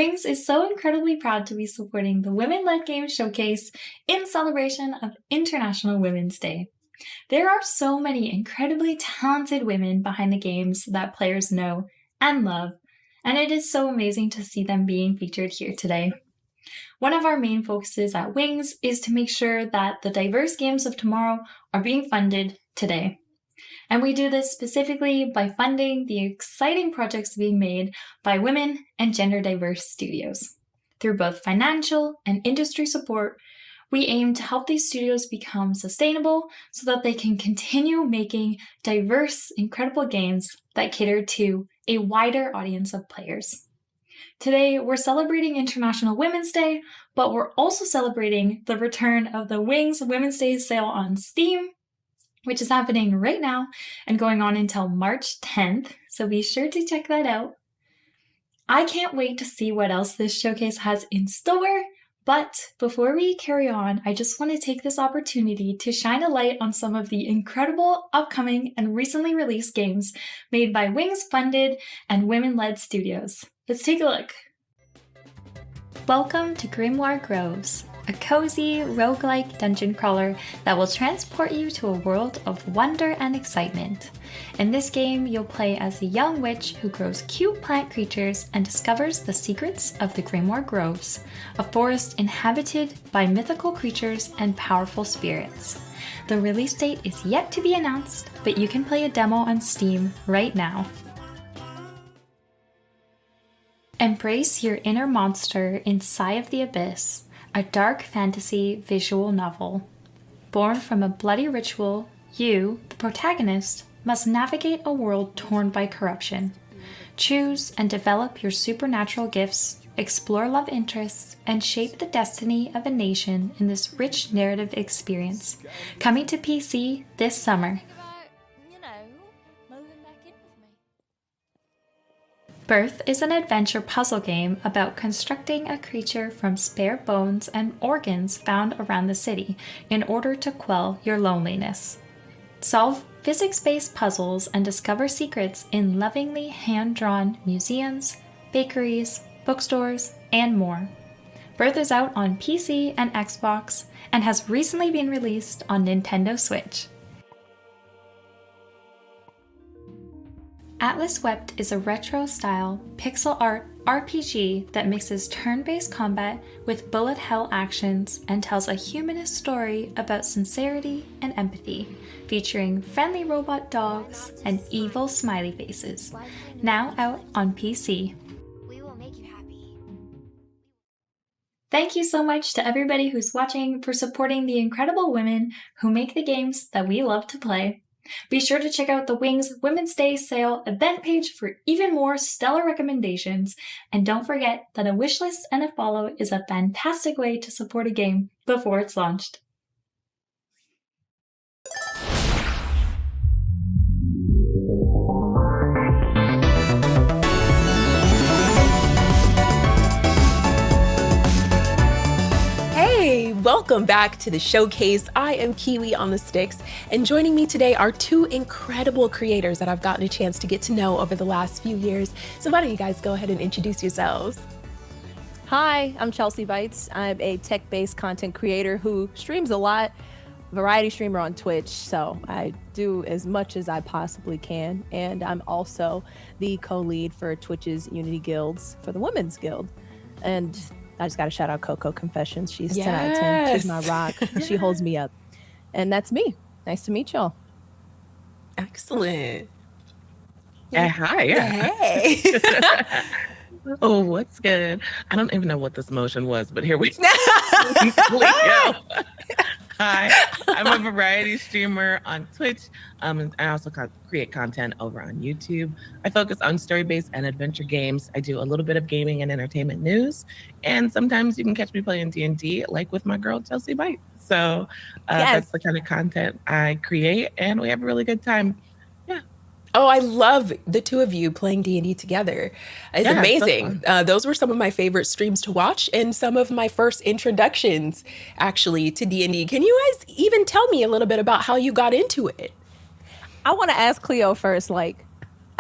Wings is so incredibly proud to be supporting the Women-Led Games Showcase in celebration of International Women's Day. There are so many incredibly talented women behind the games that players know and love, and it is so amazing to see them being featured here today. One of our main focuses at Wings is to make sure that the diverse games of tomorrow are being funded today. And we do this specifically by funding the exciting projects being made by women and gender diverse studios. Through both financial and industry support, we aim to help these studios become sustainable so that they can continue making diverse, incredible games that cater to a wider audience of players. Today, we're celebrating International Women's Day, but we're also celebrating the return of the Wings Women's Day sale on Steam, which is happening right now and going on until March 10th, so be sure to check that out. I can't wait to see what else this showcase has in store, but before we carry on, I just want to take this opportunity to shine a light on some of the incredible upcoming and recently released games made by Wings-funded and women-led studios. Let's take a look. Welcome to Grimoire Groves, a cozy, roguelike dungeon crawler that will transport you to a world of wonder and excitement. In this game, you'll play as a young witch who grows cute plant creatures and discovers the secrets of the Grimoire Groves, a forest inhabited by mythical creatures and powerful spirits. The release date is yet to be announced, but you can play a demo on Steam right now. Embrace your inner monster in Sigh of the Abyss, a dark fantasy visual novel. Born from a bloody ritual, you, the protagonist, must navigate a world torn by corruption. Choose and develop your supernatural gifts, explore love interests, and shape the destiny of a nation in this rich narrative experience. Coming to PC this summer. Birth is an adventure puzzle game about constructing a creature from spare bones and organs found around the city in order to quell your loneliness. Solve physics-based puzzles and discover secrets in lovingly hand-drawn museums, bakeries, bookstores, and more. Birth is out on PC and Xbox and has recently been released on Nintendo Switch. Atlas Wept is a retro-style, pixel art RPG that mixes turn-based combat with bullet hell actions and tells a humanist story about sincerity and empathy, featuring friendly robot dogs and evil smiley faces. Now out on PC. We will make you happy. Thank you so much to everybody who's watching for supporting the incredible women who make the games that we love to play. Be sure to check out the Wings Women's Day sale event page for even more stellar recommendations, and don't forget that a wishlist and a follow is a fantastic way to support a game before it's launched. Welcome back to the showcase. I am Kiwi on the sticks, and joining me today are two incredible creators that I've gotten a chance to get to know over the last few years. So why don't you guys go ahead and introduce yourselves? Hi, I'm Chelsea Bites. I'm a tech-based content creator who streams a lot, variety streamer on Twitch, so I do as much as I possibly can. And I'm also the co-lead for Twitch's Unity Guilds for the Women's Guild. And I just got to shout out Coco Confessions. She's 10 out of 10. She's my rock. She holds me up. And that's me. Nice to meet y'all. Excellent. Yeah, hi. Hey. Oh, what's good? I don't even know what this motion was, but here we go. Hi, I'm a variety streamer on Twitch. And I also create content over on YouTube. I focus on story-based and adventure games. I do a little bit of gaming and entertainment news. And sometimes you can catch me playing D&D, like with my girl, Chelsea Bites. So that's the kind of content I create, and we have a really good time. Yeah. Oh, I love the two of you playing D&D together. It's amazing. So those were some of my favorite streams to watch and some of my first introductions, actually, to D&D. Can you guys even tell me a little bit about how you got into it? I want to ask Cleo first, like,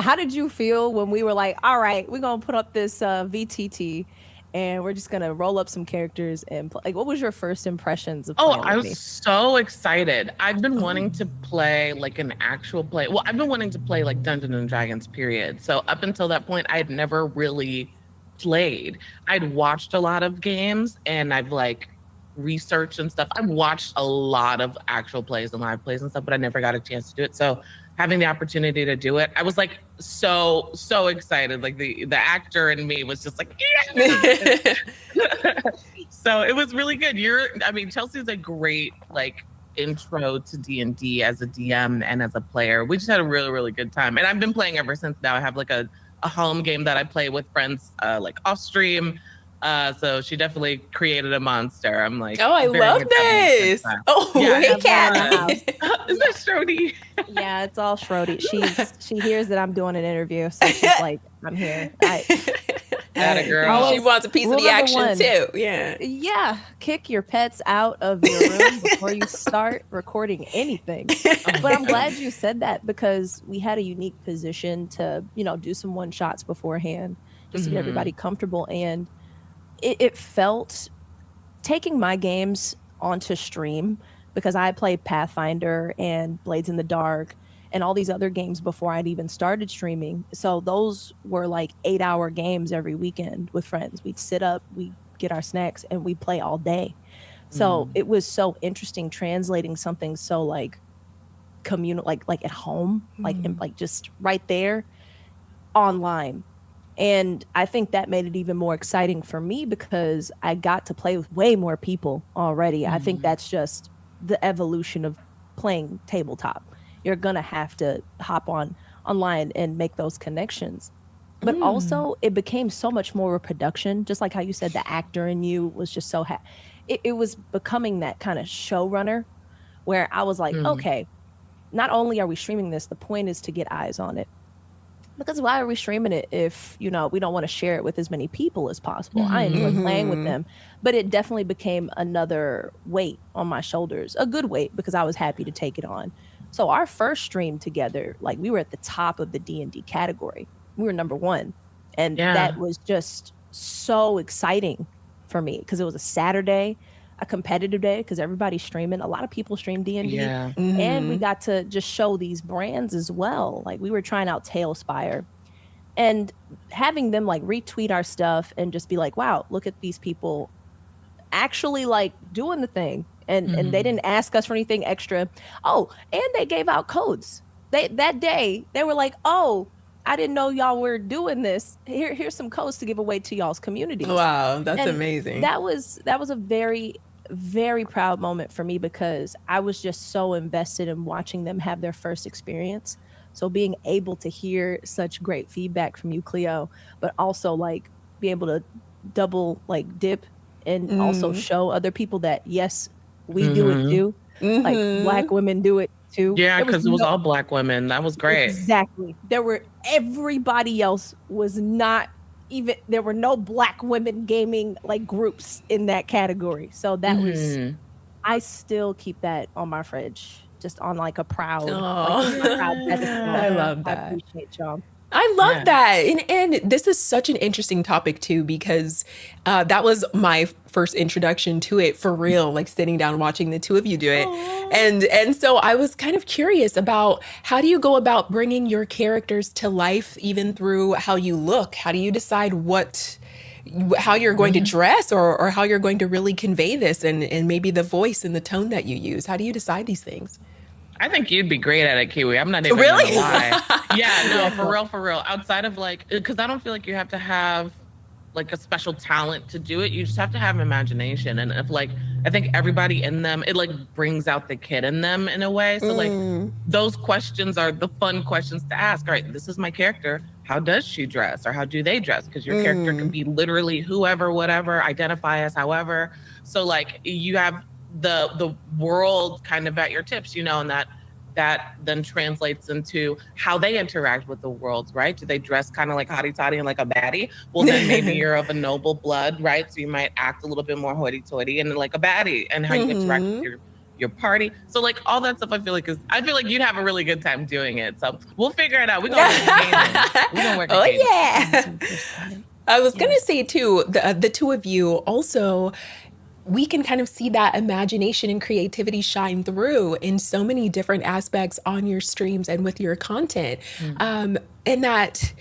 how did you feel when we were like, all right, we're going to put up this VTT and we're just gonna roll up some characters and play. Like, what was your first impressions of Oh, playing I with was me? so excited. I've been wanting to play like an actual play. Well, I've been wanting to play like Dungeons and Dragons, period. So up until that point, I had never really played. I'd watched a lot of games and I've like researched and stuff. I've watched a lot of actual plays and live plays and stuff, but I never got a chance to do it. So having the opportunity to do it, I was like so excited. Like the actor in me was just like, yeah. So it was really good. Chelsea's a great like intro to D&D as a DM and as a player. We just had a really good time, and I've been playing ever since. Now I have like a home game that I play with friends like off stream. So she definitely created a monster. I'm like, oh, I love this. Oh, yeah, hey, Cat. Is that Shrody? Yeah, it's all Shrody. She hears that I'm doing an interview, so she's like, I'm here. That a girl. She wants a piece of the action too. Yeah. Yeah. Kick your pets out of your room before you start recording anything. But I'm glad you said that, because we had a unique position to, do some one shots beforehand just to get everybody comfortable. And it felt, taking my games onto stream, because I played Pathfinder and Blades in the Dark and all these other games before I'd even started streaming. So those were like 8-hour games every weekend with friends. We'd sit up, we'd get our snacks, and we'd play all day. So it was so interesting translating something so like communal, like at home, like just right there online. And I think that made it even more exciting for me, because I got to play with way more people already. I think that's just the evolution of playing tabletop. You're going to have to hop online and make those connections. But also it became so much more of a production, just like how you said the actor in you was just so it was becoming that kind of showrunner, where I was like, okay, not only are we streaming this, the point is to get eyes on it. Because why are we streaming it if, we don't want to share it with as many people as possible? I enjoy playing with them, but it definitely became another weight on my shoulders, a good weight, because I was happy to take it on. So our first stream together, like, we were at the top of the D&D category. We were number 1. And that was just so exciting for me, because it was a Saturday, a competitive day, because everybody's streaming. A lot of people stream D&D. Yeah. And we got to just show these brands as well. Like, we were trying out Tailspire, and having them like retweet our stuff and just be like, wow, look at these people actually like doing the thing. And they didn't ask us for anything extra. Oh, and they gave out codes. That day, they were like, oh, I didn't know y'all were doing this. Here's some codes to give away to y'all's communities. Wow, that's amazing. That was a very, very proud moment for me, because I was just so invested in watching them have their first experience. So being able to hear such great feedback from you, Cleo, but also like be able to double like dip and also show other people that, yes, we do it too. Like, Black women do it too. Yeah, because it was all Black women. That was great. Exactly. Everybody else was not even, there were no Black women gaming like groups in that category. So that was, I still keep that on my fridge, just on like a proud, I love that. I appreciate y'all. I love that. And this is such an interesting topic too, because that was my first introduction to it for real, like sitting down watching the two of you do it. And so I was kind of curious about, how do you go about bringing your characters to life, even through how you look? How do you decide how you're going to dress, or how you're going to really convey this, and maybe the voice and the tone that you use? How do you decide these things? I think you'd be great at it, Kiwi. I'm not even really gonna lie. Yeah, no, for real. Outside of like, because I don't feel like you have to have like a special talent to do it. You just have to have imagination. And if like, I think everybody in them, it like brings out the kid in them in a way. So like those questions are the fun questions to ask. All right, this is my character. How does she dress, or how do they dress? Because your character can be literally whoever, whatever, identify as however. So like you have the world kind of at your tips, and that then translates into how they interact with the world, right? Do they dress kind of like hottie toddy and like a baddie? Well, then maybe you're of a noble blood, right? So you might act a little bit more hoity toity and like a baddie, and how you interact with your party. So like all that stuff, I feel like you'd have a really good time doing it. So we'll figure it out. We're gonna work yeah. I was going to say too, the two of you also, we can kind of see that imagination and creativity shine through in so many different aspects on your streams and with your content. And that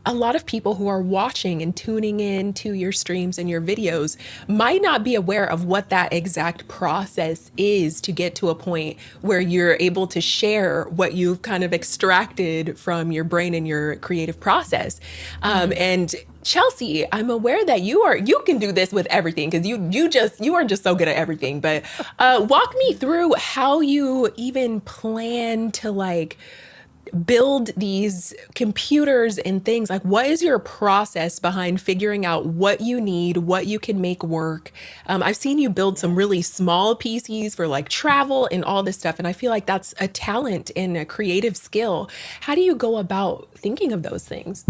a lot of people who are watching and tuning in to your streams and your videos might not be aware of what that exact process is to get to a point where you're able to share what you've kind of extracted from your brain and your creative process. And Chelsea, I'm aware that you can do this with everything because you are just so good at everything. But walk me through how you even plan to like build these computers and things. Like, what is your process behind figuring out what you need, what you can make work? I've seen you build some really small PCs for like travel and all this stuff. And I feel like that's a talent and a creative skill. How do you go about thinking of those things?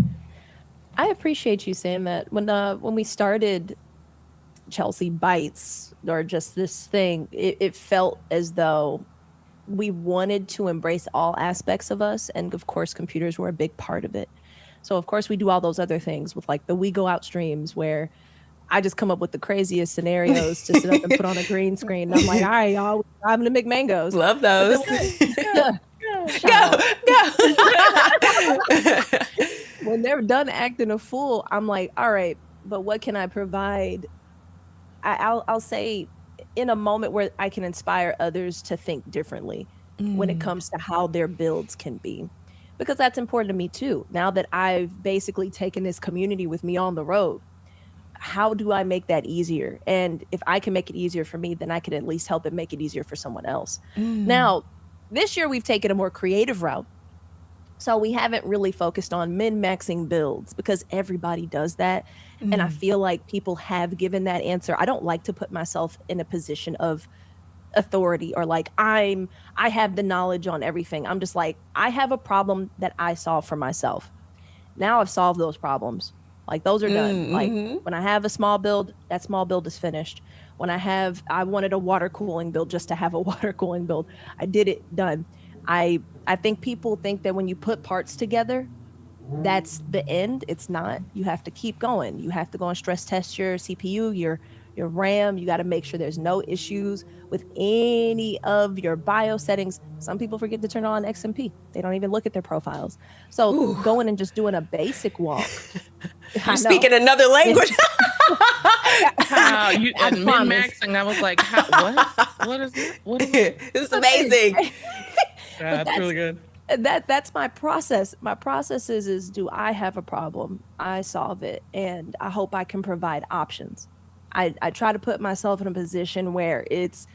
I appreciate you saying that. When we started Chelsea Bites, or just this thing, it felt as though we wanted to embrace all aspects of us. And of course, computers were a big part of it. So of course we do all those other things with like the We Go Out streams where I just come up with the craziest scenarios to sit up and put on a green screen. And I'm like, all right, y'all, I'm gonna make mangoes. Love those. Go. When they're done acting a fool, I'm like, all right, but what can I provide? I'll say in a moment where I can inspire others to think differently when it comes to how their builds can be. Because that's important to me too. Now that I've basically taken this community with me on the road, how do I make that easier? And if I can make it easier for me, then I can at least help it make it easier for someone else. Now, this year we've taken a more creative route. So we haven't really focused on min-maxing builds because everybody does that. And I feel like people have given that answer. I don't like to put myself in a position of authority or like I have the knowledge on everything. I'm just like, I have a problem that I solve for myself. Now I've solved those problems. Like those are done. Like when I have a small build, that small build is finished. When I wanted a water cooling build just to have a water cooling build, I did it, done. I think people think that when you put parts together, that's the end. It's not. You have to keep going. You have to go and stress test your CPU, your RAM. You got to make sure there's no issues with any of your BIOS settings. Some people forget to turn on XMP. They don't even look at their profiles. So going and just doing a basic walk. You're speaking another language. Wow, you min-maxing. I was like, what is it? What is it? This is amazing. Yeah, that's really good. That's my process. My process is do I have a problem? I solve it, and I hope I can provide options. I try to put myself in a position where it's,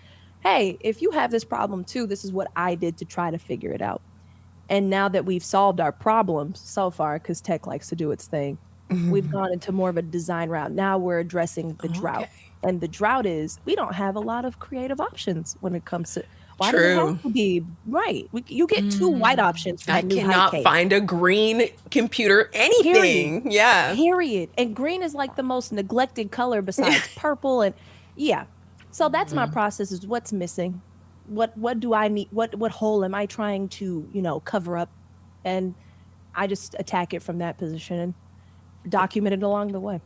hey, if you have this problem too, this is what I did to try to figure it out. And now that we've solved our problems so far, because tech likes to do its thing, we've gone into more of a design route. Now we're addressing the drought. And the drought is we don't have a lot of creative options when it comes to why does it have to be right? You get two white options for I cannot find a green computer anything. Period. Yeah. Period. And green is like the most neglected color besides purple. And yeah. So that's my process is what's missing. What do I need? What hole am I trying to, cover up? And I just attack it from that position and document it along the way.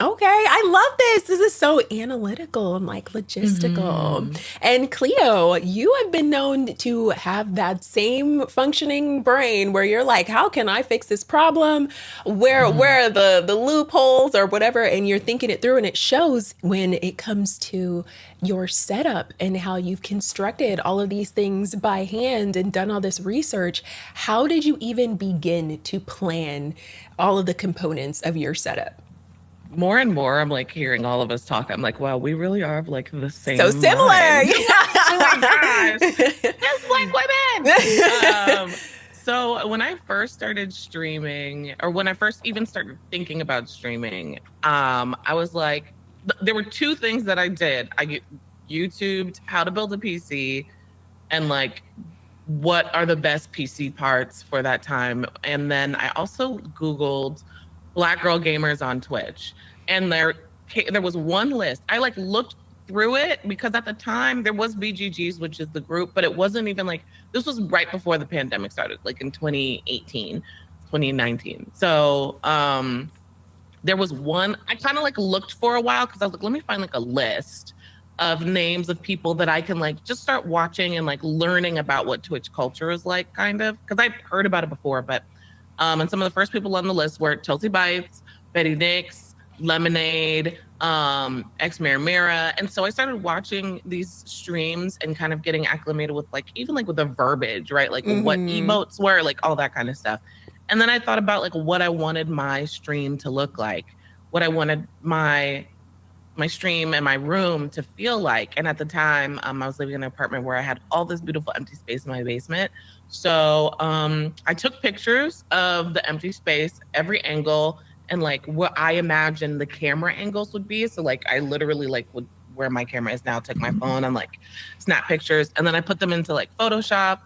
Okay, I love this. This is so analytical and like logistical. And Cleo, you have been known to have that same functioning brain where you're like, how can I fix this problem? Where are the loopholes or whatever? And you're thinking it through, and it shows when it comes to your setup and how you've constructed all of these things by hand and done all this research. How did you even begin to plan all of the components of your setup? More and more, I'm like hearing all of us talk. I'm like, wow, we really are like the same. So similar. Oh my gosh. Just like women. So when I first started streaming, or when I first even started thinking about streaming, I was like, there were two things that I did. I YouTubed how to build a PC and like, what are the best PC parts for that time? And then I also Googled Black girl gamers on Twitch, and there was one list. I like looked through it because at the time there was BGGs, which is the group, but it wasn't even like, this was right before the pandemic started, like in 2018, 2019. So there was one, I kind of like looked for a while because I was like, let me find like a list of names of people that I can like just start watching and like learning about what Twitch culture is like, kind of, because I've heard about it before. But and some of the first people on the list were Chelsea Bites, Betty Nix, Lemonade, X Mira. And so I started watching these streams and kind of getting acclimated with like, even like with the verbiage, right? Like what emotes were, like all that kind of stuff. And then I thought about like what I wanted my stream to look like, what I wanted my stream and my room to feel like. And at the time, I was living in an apartment where I had all this beautiful empty space in my basement. So I took pictures of the empty space, every angle, and like what I imagined the camera angles would be. So like I literally like would, where my camera is now, took my phone and like snap pictures, and then I put them into like Photoshop,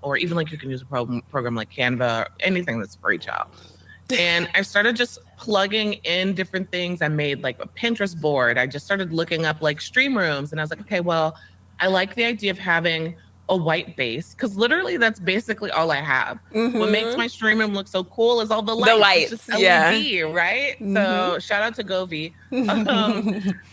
or even like you can use a program like Canva, or anything that's free, child. And I started just plugging in different things. I made like a Pinterest board. I just started looking up like stream rooms, and I was like, okay, well, I like the idea of having a white base, because literally that's basically all I have. What makes my stream room look so cool is all the lights. The lights, it's just LED, right? So shout out to Govi.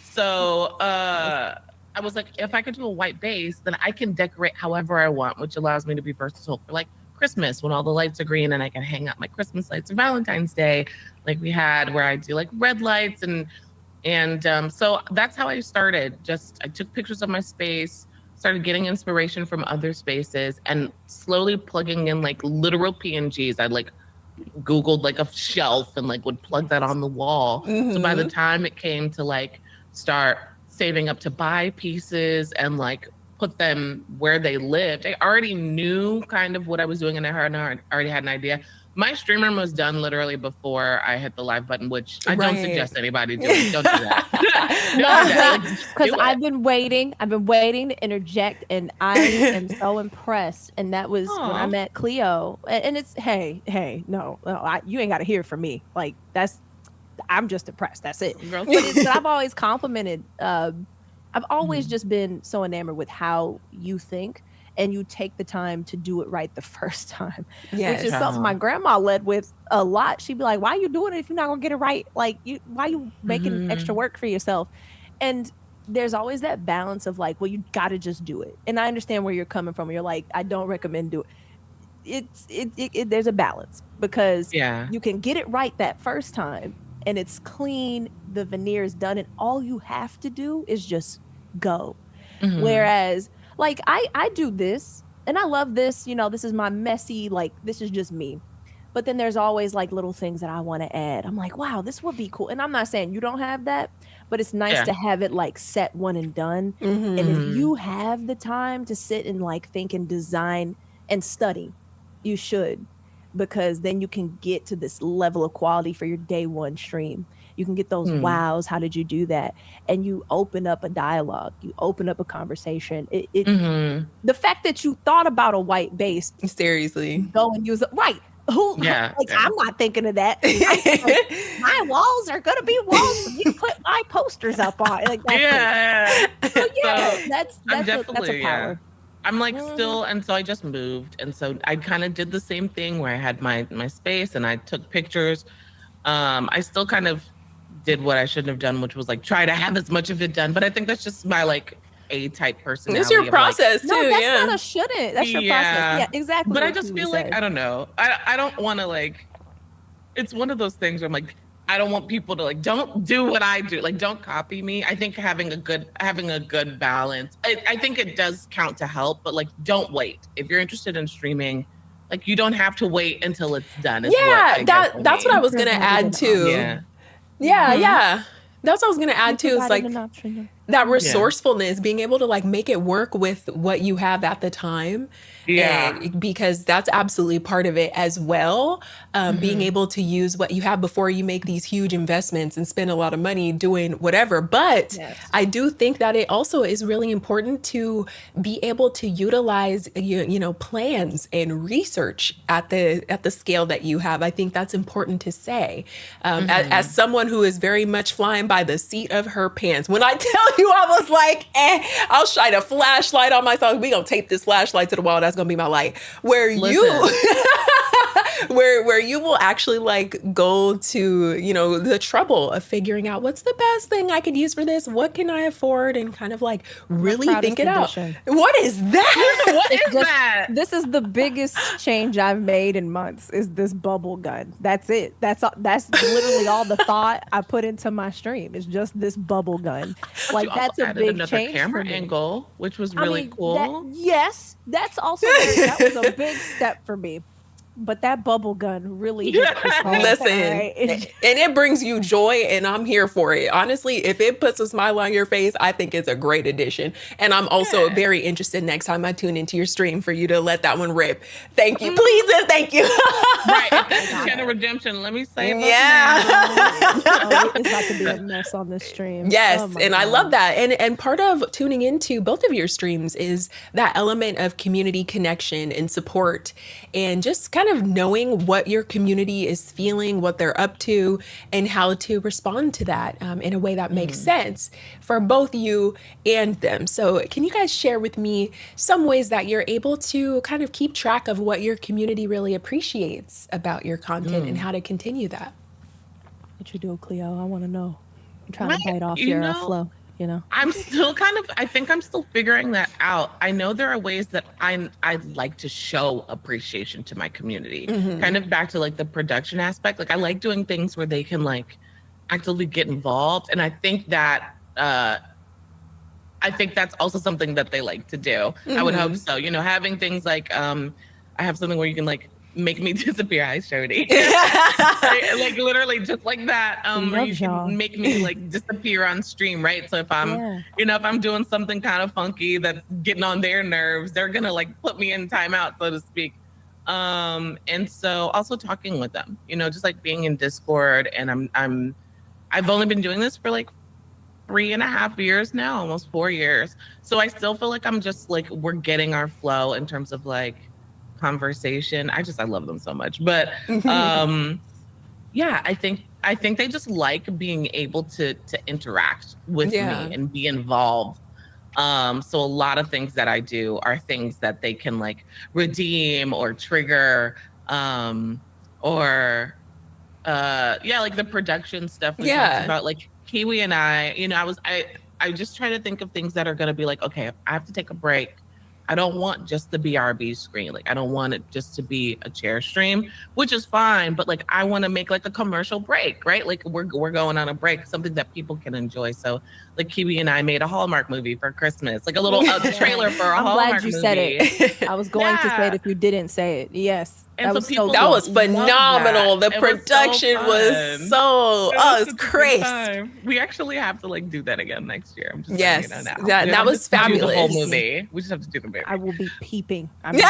So I was like, if I could do a white base, then I can decorate however I want, which allows me to be versatile for like Christmas when all the lights are green, and I can hang up my Christmas lights, or Valentine's Day like we had, where I do like red lights, and so that's how I started. Just I took pictures of my space, started getting inspiration from other spaces, and slowly plugging in like literal PNGs. I like Googled like a shelf and like would plug that on the wall. So by the time it came to like start saving up to buy pieces and like put them where they lived, I already knew kind of what I was doing, and I already had an idea. My stream room was done literally before I hit the live button, which I don't suggest anybody do. Don't do that. Because I've been waiting to interject, and I am so impressed. And that was when I met Cleo. And it's, hey, no, you ain't got to hear from me. Like I'm just impressed. That's it. But I've always complimented. I've always just been so enamored with how you think, and you take the time to do it right the first time, which is something my grandma led with a lot. She'd be like, why are you doing it if you're not gonna get it right? Like, why are you making extra work for yourself? And there's always that balance of like, well, you gotta just do it. And I understand where you're coming from. You're like, I don't recommend do it. There's a balance, because you can get it right that first time, and it's clean, the veneer is done, and all you have to do is just go. Whereas like I do this, and I love this, this is my messy, like this is just me. But then there's always like little things that I want to add. I'm like, wow, this would be cool. And I'm not saying you don't have that, but it's nice to have it like set one and done. And if you have the time to sit and like think and design and study, you should, because then you can get to this level of quality for your day one stream. You can get those wows. How did you do that? And you open up a dialogue. You open up a conversation. The fact that you thought about a white base, seriously, go and use it. Right. I'm not thinking of that. My walls are gonna be walls. You put my posters up on. Like, that's a power. I'm like still, and so I just moved, and so I kind of did the same thing where I had my space and I took pictures. I still kind of did what I shouldn't have done, which was like try to have as much of it done. But I think that's just my like A-type personality. It's your process too. No, that's not a shouldn't. That's your process. Yeah, exactly. But I just feel like, I don't know. I don't want to like, it's one of those things where I'm like, I don't want people to like, don't do what I do. Like, don't copy me. I think having a good balance, I think it does count to help, but like, don't wait. If you're interested in streaming, like you don't have to wait until it's done. That's what I was going to add too. Yeah. That's what I was going to add too. It's like that resourcefulness, being able to like make it work with what you have at the time. Because that's absolutely part of it as well. Being able to use what you have before you make these huge investments and spend a lot of money doing whatever. But I do think that it also is really important to be able to utilize, plans and research at the scale that you have. I think that's important to say. As someone who is very much flying by the seat of her pants, when I tell you, I was like, I'll shine a flashlight on myself. We gonna tape this flashlight to the wall. That's gonna be my light. Where you where you will actually like go to, you know, the trouble of figuring out what's the best thing I could use for this, what can I afford, and kind of like really think it out. What is that? What is that? This is the biggest change I've made in months, is this bubble gun. That's it. That's literally all the thought I put into my stream. It's just this bubble gun. Like, that's a big another change camera for me. angle, which was really cool. Yes, that's also that was a big step for me. But that bubble gun really hit this home. Listen, Right? and it brings you joy, and I'm here for it. Honestly, if it puts a smile on your face, I think it's a great addition. And I'm also very interested next time I tune into your stream for you to let that one rip. Thank you, please, and thank you. Right, if that's the kind of redemption, let me say It's about to be a mess on this stream. Yes, Oh my and I God. love that. And part of tuning into both of your streams is that element of community connection and support, and just kind of knowing what your community is feeling, what they're up to, and how to respond to that in a way that makes sense for both you and them. So can you guys share with me some ways that you're able to kind of keep track of what your community really appreciates about your content and how to continue that? What you do, Cleo? I want to know. I'm trying to Right, bite off you your know, flow. You know, I'm still I think I'm still figuring that out. I know there are ways that I like to show appreciation to my community. Kind of back to like the production aspect. Like, I like doing things where they can like actively get involved. And I think that's also something that they like to do. I would hope so. You know, having things like I have something where you can like make me disappear. Hi, Shody. Like literally just like that. Where you can make me like disappear on stream, right? So if I'm, you know, if I'm doing something kind of funky that's getting on their nerves, they're gonna like put me in timeout, so to speak. And so also talking with them, you know, just like being in Discord, and I've only been doing this for like 3.5 years now, almost 4 years. So I still feel like I'm just like, we're getting our flow in terms of like conversation. I love them so much. But yeah, I think they just like being able to interact with me and be involved. So a lot of things that I do are things that they can like redeem or trigger, or like the production stuff we talked about, like Kiwi and I, you know, I just try to think of things that are going to be like, okay, I have to take a break. I don't want just the BRB screen. Like, I don't want it just to be a chair stream, which is fine. But like, I want to make like a commercial break, right? Like we're going on a break, something that people can enjoy. So like Kiwi and I made a Hallmark movie for Christmas, like a little trailer for a Hallmark movie. I'm glad you said it. I was going to say it if you didn't say it. Yes. And that so that was phenomenal. The production was so it's crazy. We actually have to like do that again next year. I'm just yes, letting you know now. that was fabulous. The whole movie. We just have to do the movie. I will be peeping. I'm waiting.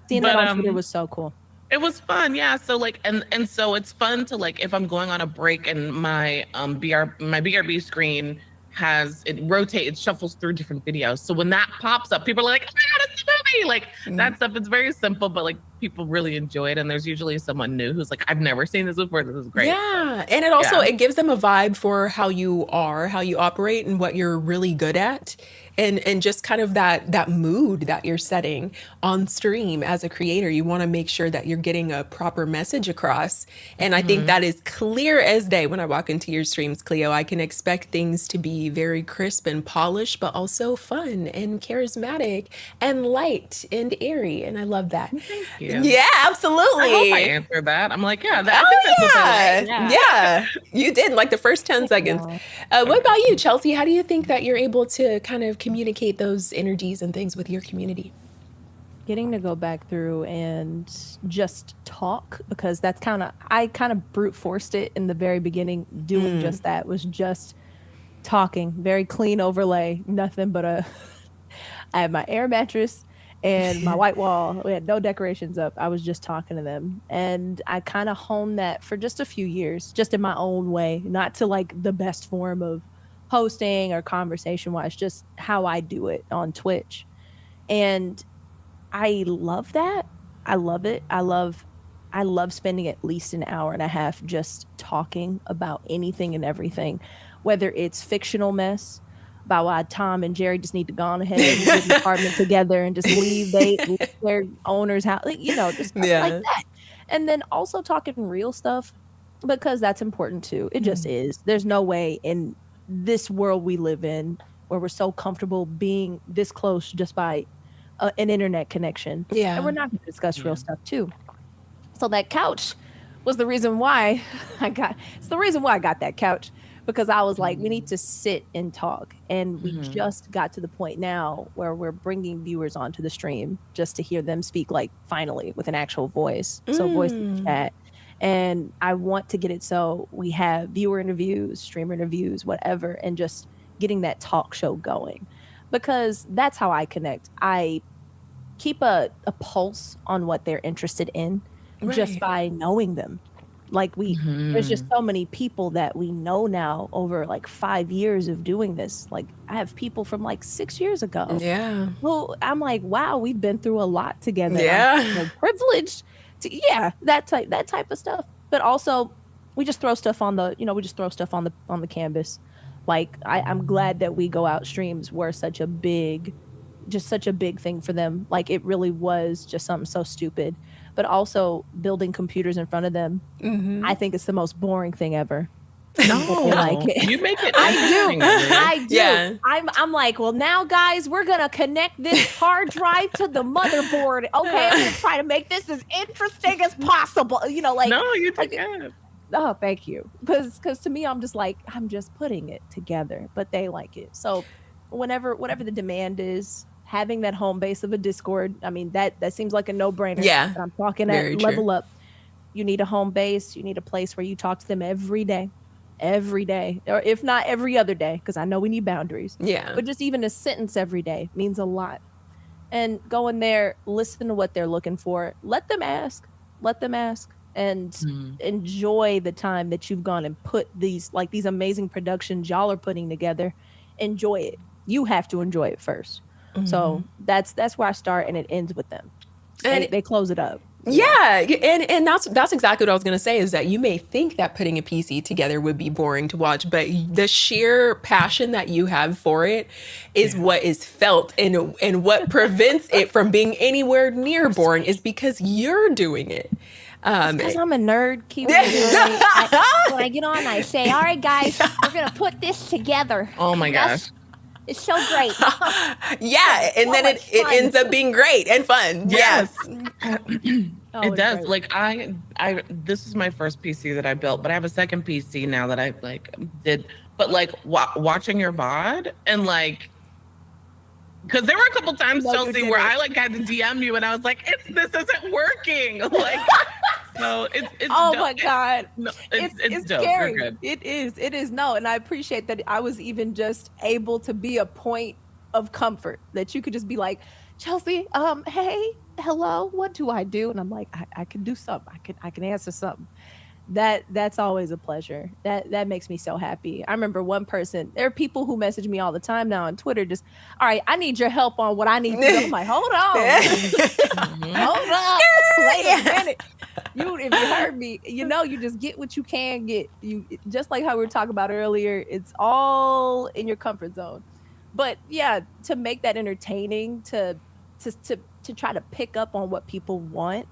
Seeing that on Twitter was so cool. It was fun, yeah. So like, and so it's fun to like, if I'm going on a break and my BRB screen it shuffles through different videos. So when that pops up, people are like, oh my God, it's the movie. Like that stuff, it's very simple, but like people really enjoy it. And there's usually someone new who's like, I've never seen this before. This is great. Yeah. And it also, it gives them a vibe for how you are, how you operate, and what you're really good at. And just kind of that mood that you're setting on stream as a creator. You want to make sure that you're getting a proper message across. And I think that is clear as day when I walk into your streams, Cleo. I can expect things to be very crisp and polished, but also fun and charismatic and light and airy. And I love that. Thank you. Yeah, absolutely. I hope I answered that. I'm like, yeah. That's yeah. You did, like the first 10 seconds. What about you, Chelsea? How do you think that you're able to kind of communicate those energies and things with your community? Getting to go back through and just talk, because that's I kind of brute forced it in the very beginning. Doing just that was just talking. Very clean overlay, nothing but I had my air mattress and my white wall. We had no decorations up. I was just talking to them, and I kind of honed that for just a few years, just in my own way, not to like the best form of hosting or conversation wise, just how I do it on Twitch. And I love that. I love it. I love spending at least an hour and a half just talking about anything and everything, whether it's fictional mess, about why Tom and Jerry just need to go on ahead and get an apartment together and just leave their owner's house, just stuff like that. And then also talking real stuff, because that's important too. It just is. There's no way in this world we live in where we're so comfortable being this close just by an internet connection. Yeah. And we're not going to discuss real stuff too. So that couch was the reason why I got that couch, because I was like, we need to sit and talk. And we just got to the point now where we're bringing viewers onto the stream just to hear them speak, like, finally with an actual voice. So voice in chat. And I want to get it so we have viewer interviews, streamer interviews, whatever, and just getting that talk show going, because that's how I connect. I keep a pulse on what they're interested in just by knowing them. Like there's just so many people that we know now over like 5 years of doing this. Like I have people from like 6 years ago. Yeah. Well, I'm like, wow, we've been through a lot together. Yeah. I'm privileged to, that type of stuff. But also we just throw stuff on the, on the canvas. Like I'm glad that we go out streams were such a big thing for them. Like it really was just something so stupid. But also building computers in front of them, I think it's the most boring thing ever. No, like you make it. I do. Yeah. I'm like, well, now guys, we're gonna connect this hard drive to the motherboard. Okay, I'm gonna try to make this as interesting as possible. No, you take it. Oh, thank you. Because to me, I'm just like, I'm just putting it together, but they like it. So whatever the demand is, having that home base of a Discord, I mean, that seems like a no-brainer. Yeah. But I'm talking Very at true. level up. You need a home base. You need a place where you talk to them every day, or if not every other day, because I know we need boundaries. Yeah. But just even a sentence every day means a lot. And go in there, listen to what they're looking for. Let them ask, and enjoy the time that you've gone and put these amazing productions y'all are putting together. Enjoy it. You have to enjoy it first. So that's where I start, and it ends with them. And they close it up. Yeah, and that's exactly what I was going to say, is that you may think that putting a PC together would be boring to watch, but the sheer passion that you have for it is what is felt, and what prevents it from being anywhere near boring is because you're doing it. Because I'm a nerd, Kiwi. When I get on, I say, all right, guys, we're going to put this together. Oh, my gosh. It's so great. Yeah, and then it ends up being great and fun. Yes. It does. Great. Like I this is my first PC that I built, but I have a second PC now that I did. But watching your VOD and because there were a couple times, Chelsea, where I had to DM you and I was like, this isn't working. So it's oh dope. my God. It's dope. Scary. We're good. It is. No, and I appreciate that I was even just able to be a point of comfort, that you could just be like, Chelsea, hey, hello, what do I do? And I'm like, I can do something. I can answer something. That's always a pleasure. That makes me so happy. I remember one person, there are people who message me all the time now on Twitter, just, all right, I need your help on what I need to do. I'm like, hold on. Hold on. Wait a minute. If you heard me, you just get what you can get. You just like how we were talking about earlier, it's all in your comfort zone. But yeah, to make that entertaining, to try to pick up on what people want,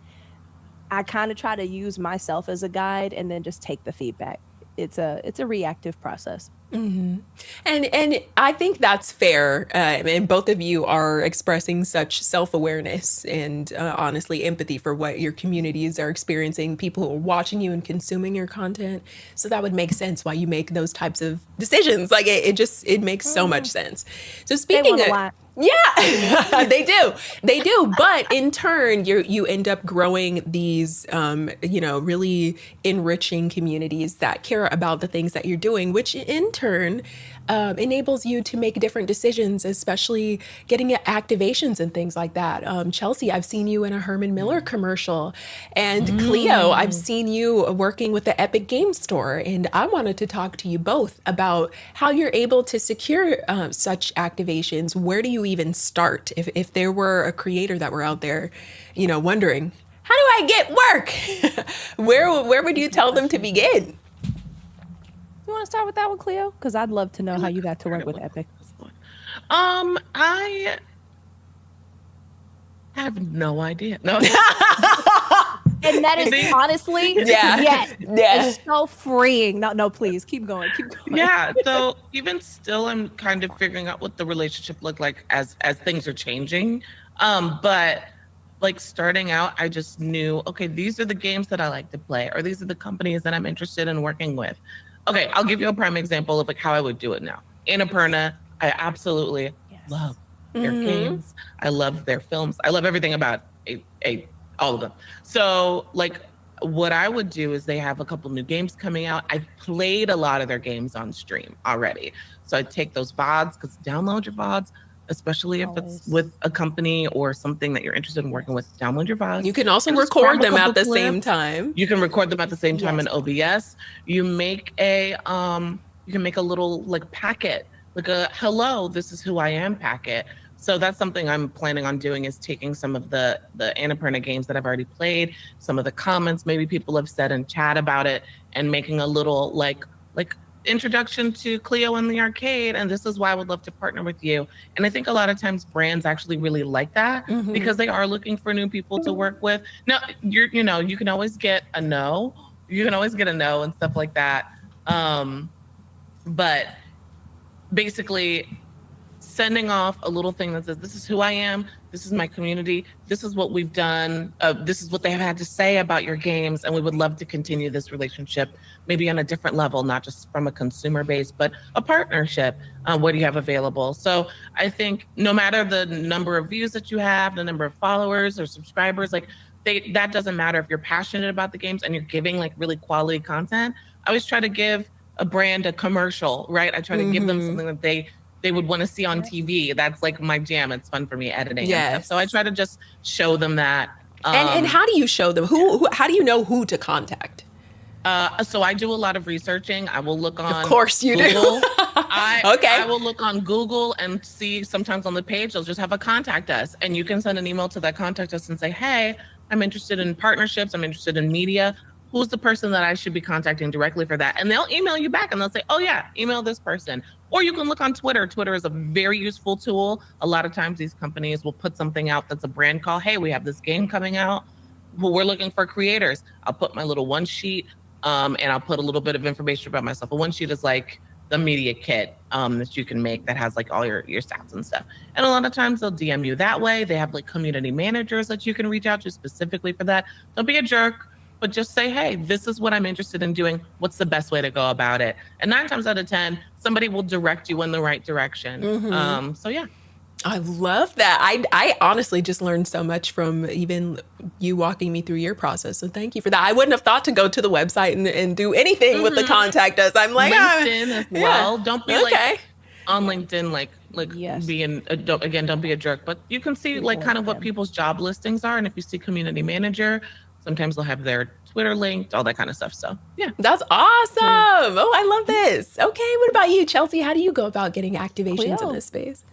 I kind of try to use myself as a guide and then just take the feedback. It's a reactive process. Mm-hmm. And I think that's fair. And both of you are expressing such self-awareness and honestly empathy for what your communities are experiencing, people who are watching you and consuming your content. So that would make sense why you make those types of decisions. Like it makes so much sense. So speaking of, yeah, they do. But in turn, you end up growing these, really enriching communities that care about the things that you're doing, which in turn enables you to make different decisions, especially getting at activations and things like that. Chelsea, I've seen you in a Herman Miller commercial, and Cleo, I've seen you working with the Epic Games Store, and I wanted to talk to you both about how you're able to secure such activations. Where do you even start? If there were a creator that were out there, wondering, how do I get work? Where would you tell them to begin? You want to start with that one, Cleo? Because I'd love to know how you got to work with Epic. I have no idea. No. And that is honestly, Yeah. it's so freeing. No, please keep going. Yeah. So even still, I'm kind of figuring out what the relationship looked like as things are changing. But like starting out, I just knew, okay, these are the games that I like to play, or these are the companies that I'm interested in working with. Okay, I'll give you a prime example of like how I would do it now. Annapurna, I absolutely love their games. I love their films. I love everything about all of them. So like what I would do is they have a couple new games coming out. I've played a lot of their games on stream already. So I take those VODs, because download your VODs, especially if it's with a company or something that you're interested in working with. Download your VODs. You can also record them at the same time. You can record them at the same time in OBS. You make a you can make a little like packet, like a hello, this is who I am packet. So that's something I'm planning on doing, is taking some of the Annapurna games that I've already played, some of the comments maybe people have said in chat about it, and making a little like introduction to Cleo in the arcade, and this is why I would love to partner with you. And I think a lot of times brands actually really like that, because they are looking for new people to work with. Now, you can always get a no. You can always get a no and stuff like that. But basically sending off a little thing that says, this is who I am, this is my community, this is what we've done, this is what they have had to say about your games, and we would love to continue this relationship, maybe on a different level, not just from a consumer base, but a partnership. What do you have available? So I think no matter the number of views that you have, the number of followers or subscribers, like that doesn't matter. If you're passionate about the games and you're giving like really quality content, I always try to give a brand a commercial, right? I try to give them something that they would want to see on TV. That's like my jam. It's fun for me editing and stuff. So I try to just show them that. And how do you show them? How do you know who to contact? So I do a lot of researching. I will look on Of course you Google. do. I will look on Google and see, sometimes on the page, they'll just have a contact us. And you can send an email to that contact us and say, hey, I'm interested in partnerships. I'm interested in media. Who's the person that I should be contacting directly for that? And they'll email you back and they'll say, oh yeah, email this person. Or you can look on Twitter. Twitter is a very useful tool. A lot of times these companies will put something out that's a brand call. Hey, we have this game coming out. Well, we're looking for creators. I'll put my little one sheet and I'll put a little bit of information about myself. A one sheet is like the media kit that you can make that has like all your stats and stuff. And a lot of times they'll DM you that way. They have like community managers that you can reach out to specifically for that. Don't be a jerk, but just say, hey, this is what I'm interested in doing. What's the best way to go about it? And 9 times out of 10, somebody will direct you in the right direction. So yeah. I love that. I honestly just learned so much from even you walking me through your process. So thank you for that. I wouldn't have thought to go to the website and do anything with the contact us. I'm like, LinkedIn as well. Don't be like on LinkedIn, being don't be a jerk. But you can see like kind of what people's job listings are. And if you see community manager, sometimes they'll have their Twitter linked, all that kind of stuff. So yeah. That's awesome. Oh, I love this. Okay. What about you, Chelsea? How do you go about getting activations in this space?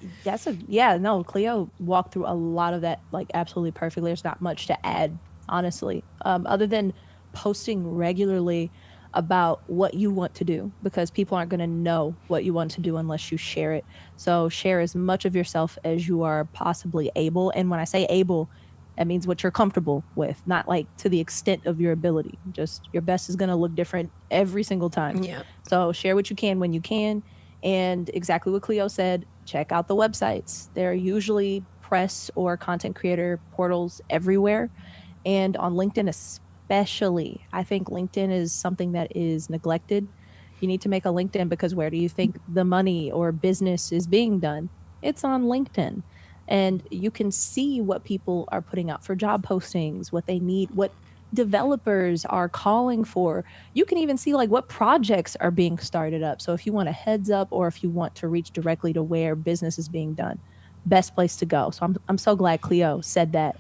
Cleo walked through a lot of that like absolutely perfectly. There's not much to add, honestly, other than posting regularly about what you want to do, because people aren't going to know what you want to do unless you share it. So share as much of yourself as you are possibly able. And when I say able, that means what you're comfortable with, not like to the extent of your ability. Just your best is going to look different every single time. Yeah. So share what you can when you can. And exactly what Cleo said, check out the websites. There are usually press or content creator portals everywhere. And on LinkedIn especially, I think LinkedIn is something that is neglected. You need to make a LinkedIn, because where do you think the money or business is being done? It's on LinkedIn. And you can see what people are putting out for job postings, what they need, what developers are calling for. You can even see like what projects are being started up. So if you want a heads up, or if you want to reach directly to where business is being done, best place to go. So I'm so glad Cleo said that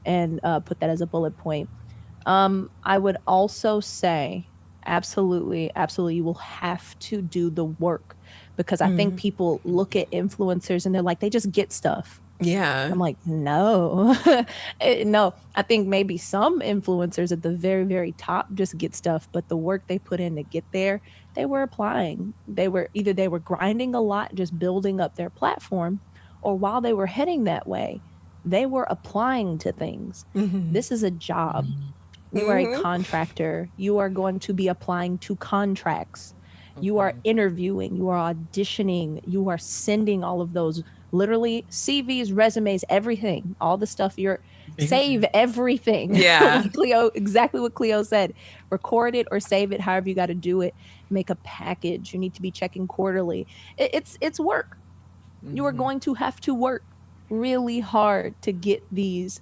and put that as a bullet point. I would also say, absolutely, you will have to do the work, because I think people look at influencers and they're like, they just get stuff. Yeah. I'm like, no. No, I think maybe some influencers at the very, very top just get stuff, but the work they put in to get there, they were applying. They were grinding a lot, just building up their platform, or while they were heading that way, they were applying to things. This is a job. You are a contractor. You are going to be applying to contracts. You are interviewing, you are auditioning, you are sending all of those literally CVs, resumes, everything, all the stuff save everything. Yeah. Cleo, exactly what Cleo said. Record it or save it, however you got to do it. Make a package. You need to be checking quarterly. It's work. You are going to have to work really hard to get these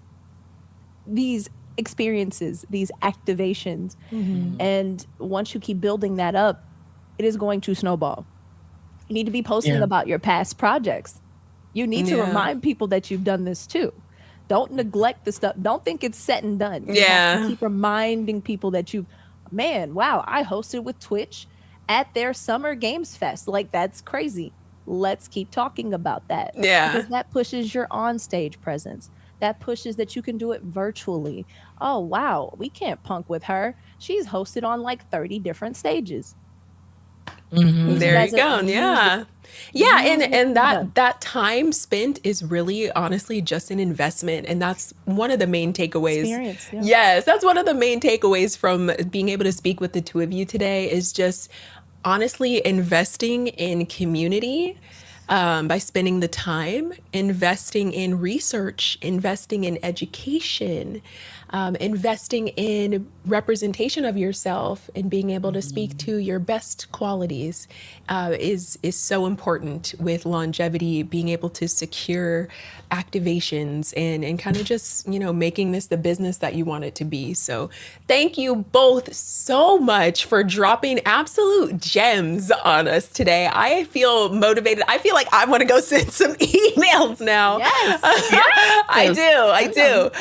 experiences, these activations. And once you keep building that up, it is going to snowball. You need to be posting about your past projects. You need to remind people that you've done this too. Don't neglect the stuff. Don't think it's set and done. You have to keep reminding people that wow, I hosted with Twitch at their Summer Games Fest. Like, that's crazy. Let's keep talking about that. Yeah. Because that pushes your on-stage presence. That pushes that you can do it virtually. Oh, wow, we can't punk with her. She's hosted on like 30 different stages. There you go. Yeah. And that time spent is really honestly just an investment. And that's one of the main takeaways. Yes, that's one of the main takeaways from being able to speak with the two of you today, is just honestly investing in community. By spending the time, investing in research, investing in education, investing in representation of yourself, and being able to speak to your best qualities is so important with longevity, being able to secure activations and kind of just, making this the business that you want it to be. So thank you both so much for dropping absolute gems on us today. I feel motivated. I feel like I want to go send some emails now. Yes. I do.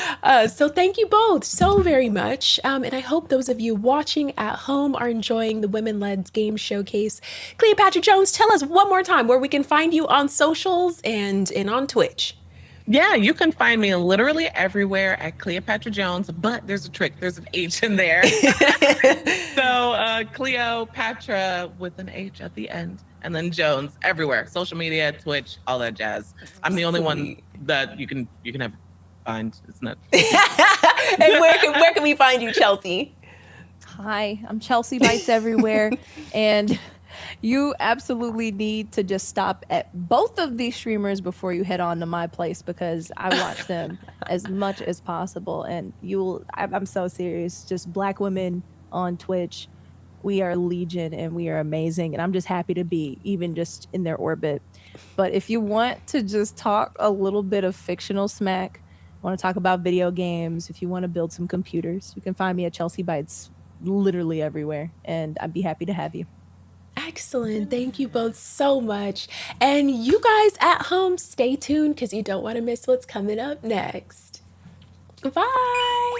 So thank you both so very much. And I hope those of you watching at home are enjoying the Women-Led Game Showcase. Cleopatra Jones, tell us one more time where we can find you on socials and on Twitch. Yeah, you can find me literally everywhere at Cleopatra Jones, but there's a trick. There's an H in there. So Cleopatra with an H at the end, and then Jones everywhere. Social media, Twitch, all that jazz. I'm the only one that you can find. It's not. And where can we find you, Chelsea? Hi, I'm Chelsea Bites everywhere. And you absolutely need to just stop at both of these streamers before you head on to my place, because I watch them as much as possible. And I'm so serious. Just Black women on Twitch. We are legion and we are amazing. And I'm just happy to be even just in their orbit. But if you want to just talk a little bit of fictional smack, want to talk about video games, if you want to build some computers, you can find me at Chelsea Bites literally everywhere. And I'd be happy to have you. Excellent. Thank you both so much. And you guys at home, stay tuned because you don't want to miss what's coming up next. Bye.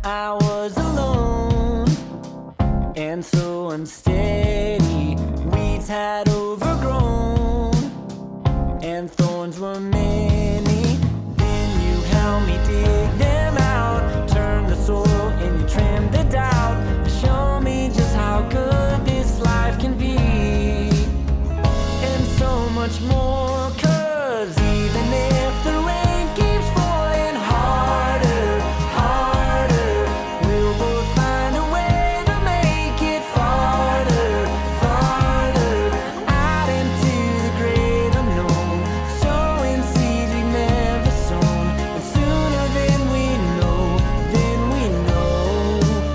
I was alone and so unsteady. Weeds had overgrown and thorns were many. Then you helped me dig them out, turn the soil and you trimmed the doubt. Show me just how good this life can be, and so much more. 'Cause even if the rain keeps falling harder, harder, we'll both find a way to make it farther, farther, out into the great unknown, sowing seeds we never sown. And sooner than we know,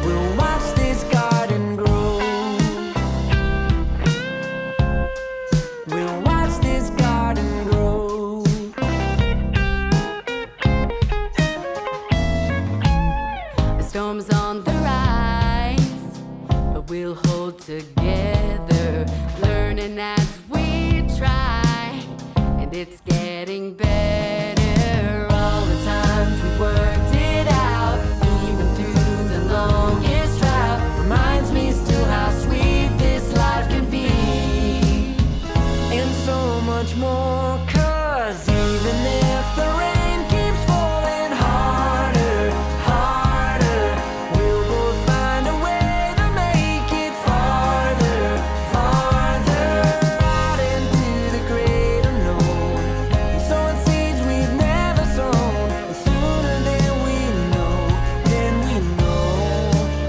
we'll watch this garden grow. We'll watch this garden grow. The storm's on the rise, but we'll hold together, learning as we try. And it's getting better. All the times we worked it out, even through the longest drought, reminds me still how sweet this life can be. And so much more, 'cause even if the rain keeps falling harder, harder, we'll both find a way to make it farther, farther out into the great unknown. And sowing seeds we've never sown, and sooner than we know,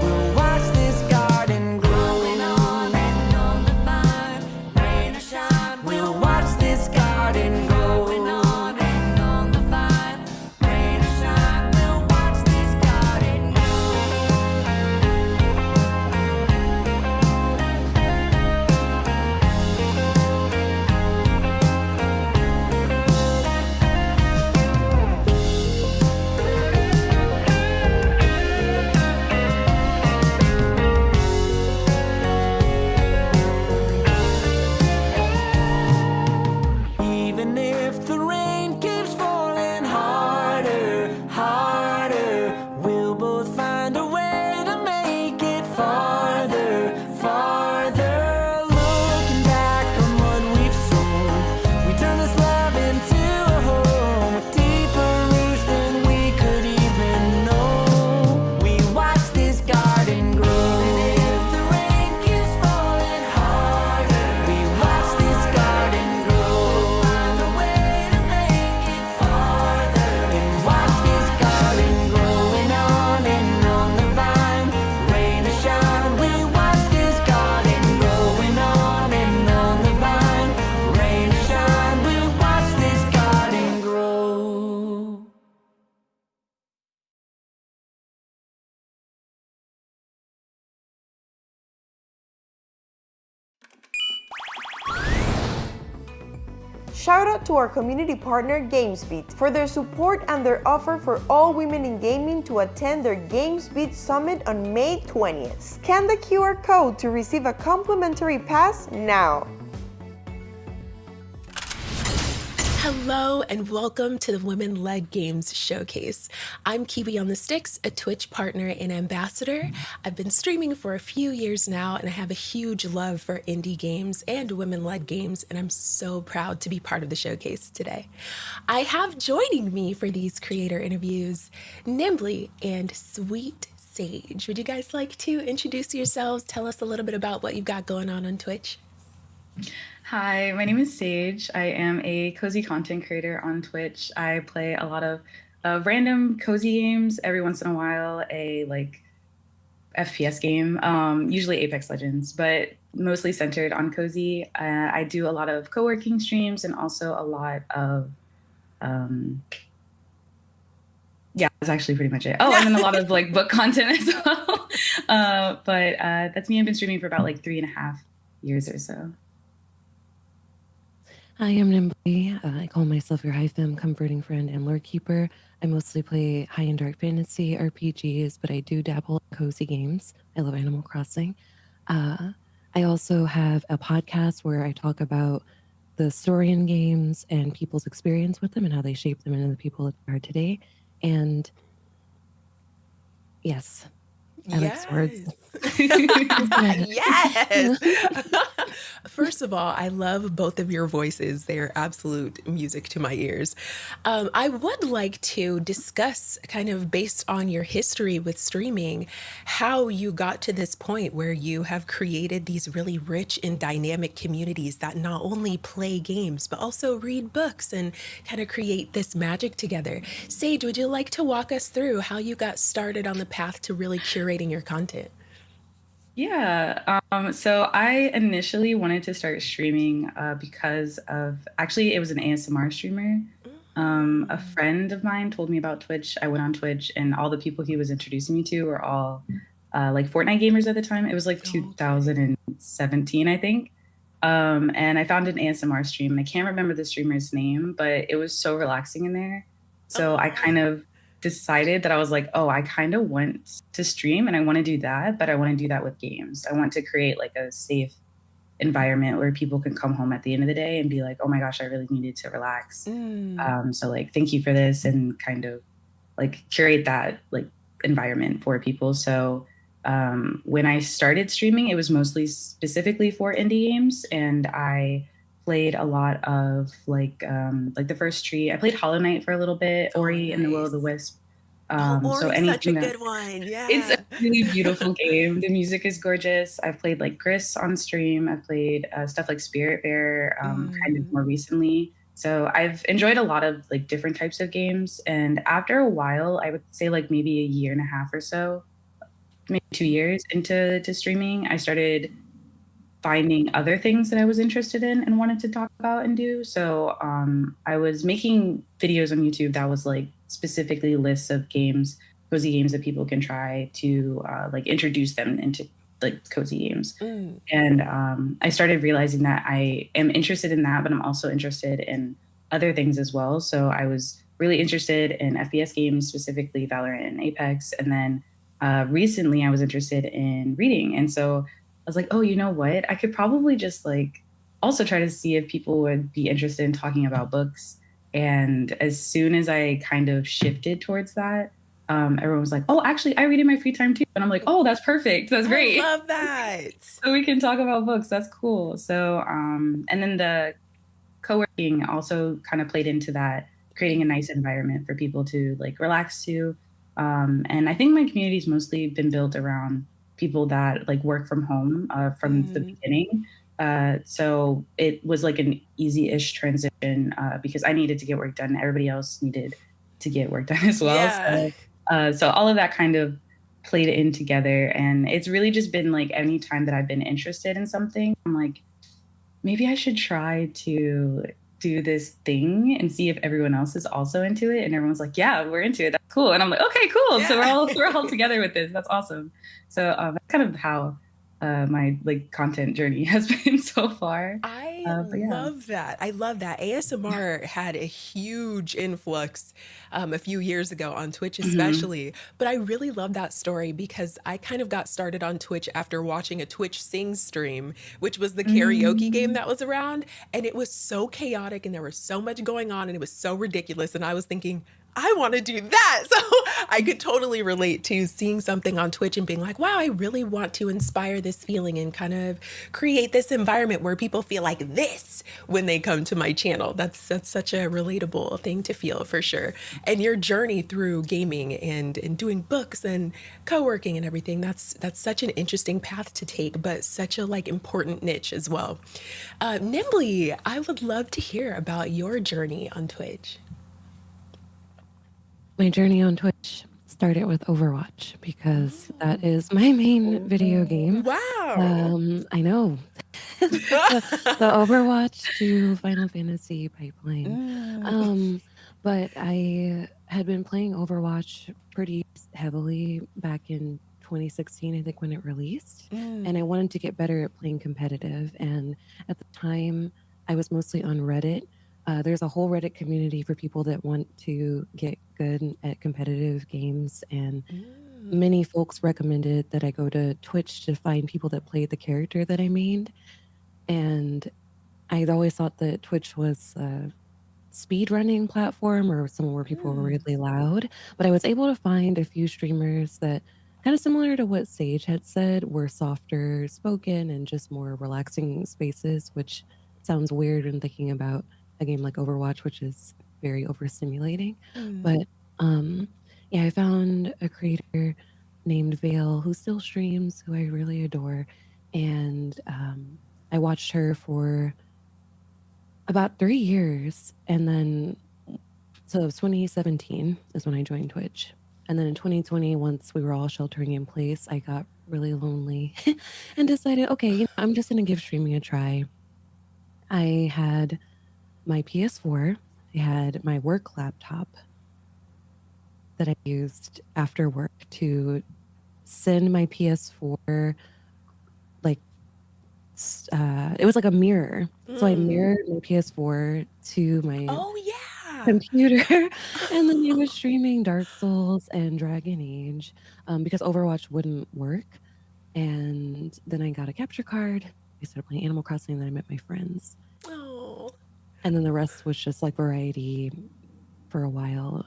we'll watch this garden grow. Growing on and on the vine, rain or shine, we'll watch this garden grow. Growing on and on the vine, rain or shine, we'll watch this garden grow. Even if the rain keeps falling harder, harder, we'll both find a way to make it farther, farther. Looking back on what we've sown, we turn this love into a home with deeper roots than we could even know. We watch this garden grow. And if the rain keeps falling harder, we watch this garden grow. Find a way to make it farther, and watch this garden growing on and on the vine, rain or shine. We watch this garden growing on and on the vine, rain or shine. We'll watch this garden grow. Shout out to our community partner GamesBeat for their support and their offer for all women in gaming to attend their GamesBeat Summit on May 20th. Scan the QR code to receive a complimentary pass now. Hello and welcome to the Women Led Games Showcase. I'm Kiwi on the Sticks, a Twitch partner and ambassador. I've been streaming for a few years now and I have a huge love for indie games and women-led games, and I'm so proud to be part of the showcase today. I have joining me for these creator interviews Nimbly and Sweet Sage. Would you guys like to introduce yourselves, tell us a little bit about what you've got going on Twitch? Hi, my name is Sage. I am a cozy content creator on Twitch. I play a lot of random cozy games, every once in a while a FPS game, usually Apex Legends, but mostly centered on cozy. I do a lot of co-working streams and also a lot of yeah, that's actually pretty much it. Oh, and then a lot of book content as well. But that's me. I've been streaming for about 3.5 years or so. Hi, I'm Nimbly. I call myself your high femme comforting friend and lore keeper. I mostly play high and dark fantasy RPGs, but I do dabble in cozy games. I love Animal Crossing. I also have a podcast where I talk about the story in games and people's experience with them and how they shape them into the people that they are today. And yes, I like swords. Yes. First of all, I love both of your voices. They are absolute music to my ears. I would like to discuss, kind of based on your history with streaming, how you got to this point where you have created these really rich and dynamic communities that not only play games, but also read books and kind of create this magic together. Sage, would you like to walk us through how you got started on the path to really curating your content? Yeah. So I initially wanted to start streaming because of, actually, it was an ASMR streamer. A friend of mine told me about Twitch. I went on Twitch and all the people he was introducing me to were all Fortnite gamers at the time. It was 2017, I think. And I found an ASMR stream and I can't remember the streamer's name, but it was so relaxing in there. So I kind of decided that I was like, oh, I kind of want to stream and I want to do that, but I want to do that with games. I want to create a safe environment where people can come home at the end of the day and be like, oh my gosh, I really needed to relax. So like, thank you for this, and kind of like curate that like environment for people. So when I started streaming, it was mostly specifically for indie games, and I played a lot of like the first tree. I played Hollow Knight for a little bit, Ori and the Will of the Wisp. Ori's So such a anything good one. Yeah. it's a really beautiful game. The music is gorgeous. I've played like Gris on stream. I've played stuff like Spirit Fair kind of more recently. So I've enjoyed a lot of like different types of games. And after a while, I would say like maybe a year and a half or so, maybe 2 years into streaming, I started finding other things that I was interested in and wanted to talk about and do. So I was making videos on YouTube that was like specifically lists of games, cozy games that people can try to like introduce them into like cozy games. And I started realizing that I am interested in that, but I'm also interested in other things as well. So I was really interested in FPS games, specifically Valorant and Apex. And then recently I was interested in reading. And so I was like, oh, you know what? I could probably just like also try to see if people would be interested in talking about books. And as soon as I kind of shifted towards that, everyone was like, oh, actually, I read in my free time too. And I'm like, oh, that's perfect. That's great. I love that. So we can talk about books. That's cool. So, and then the co-working also kind of played into that, creating a nice environment for people to like relax to. And I think my community's mostly been built around people that like work from home from the beginning. So it was like an easy-ish transition because I needed to get work done. Everybody else needed to get work done as well. Yeah. So all of that kind of played in together. And it's really just been like any time that I've been interested in something, I'm like, maybe I should try to do this thing and see if everyone else is also into it. And everyone's like, yeah, we're into it. That's cool. And I'm like, okay, cool. Yeah. So we're all together with this. That's awesome. So that's kind of how my like content journey has been so far. I Yeah. love that. I love that. ASMR had a huge influx a few years ago on Twitch, especially. But I really love that story because I kind of got started on Twitch after watching a Twitch Sing stream, which was the karaoke game that was around. And it was so chaotic and there was so much going on and it was so ridiculous. And I was thinking, I want to do that. So I could totally relate to seeing something on Twitch and being like, wow, I really want to inspire this feeling and kind of create this environment where people feel like this when they come to my channel. That's such a relatable thing to feel for sure. And your journey through gaming and doing books and co-working and everything, that's such an interesting path to take, but such a like important niche as well. Nimbly, I would love to hear about your journey on Twitch. My journey on Twitch started with Overwatch because that is my main video game. Wow. I know. the Overwatch to Final Fantasy pipeline. But I had been playing Overwatch pretty heavily back in 2016, I think, when it released. And I wanted to get better at playing competitive. And at the time, I was mostly on Reddit. There's a whole Reddit community for people that want to get good at competitive games, and many folks recommended that I go to Twitch to find people that played the character that I made. And I'd always thought that Twitch was a speed running platform or somewhere where people were really loud, but I was able to find a few streamers that, kind of similar to what Sage had said, were softer spoken and just more relaxing spaces, which sounds weird when thinking about a game like Overwatch, which is very overstimulating. But yeah, I found a creator named Vale who still streams, who I really adore. And I watched her for about 3 years. And then, so it was 2017 is when I joined Twitch. And then in 2020, once we were all sheltering in place, I got really lonely and decided, okay, you know, I'm just going to give streaming a try. I had my PS4, I had my work laptop that I used after work to send my PS4, like, it was like a mirror. So I mirrored my PS4 to my computer, and then I was streaming Dark Souls and Dragon Age because Overwatch wouldn't work. And then I got a capture card I started playing Animal Crossing, and then I met my friends. Oh. And then the rest was just like variety for a while.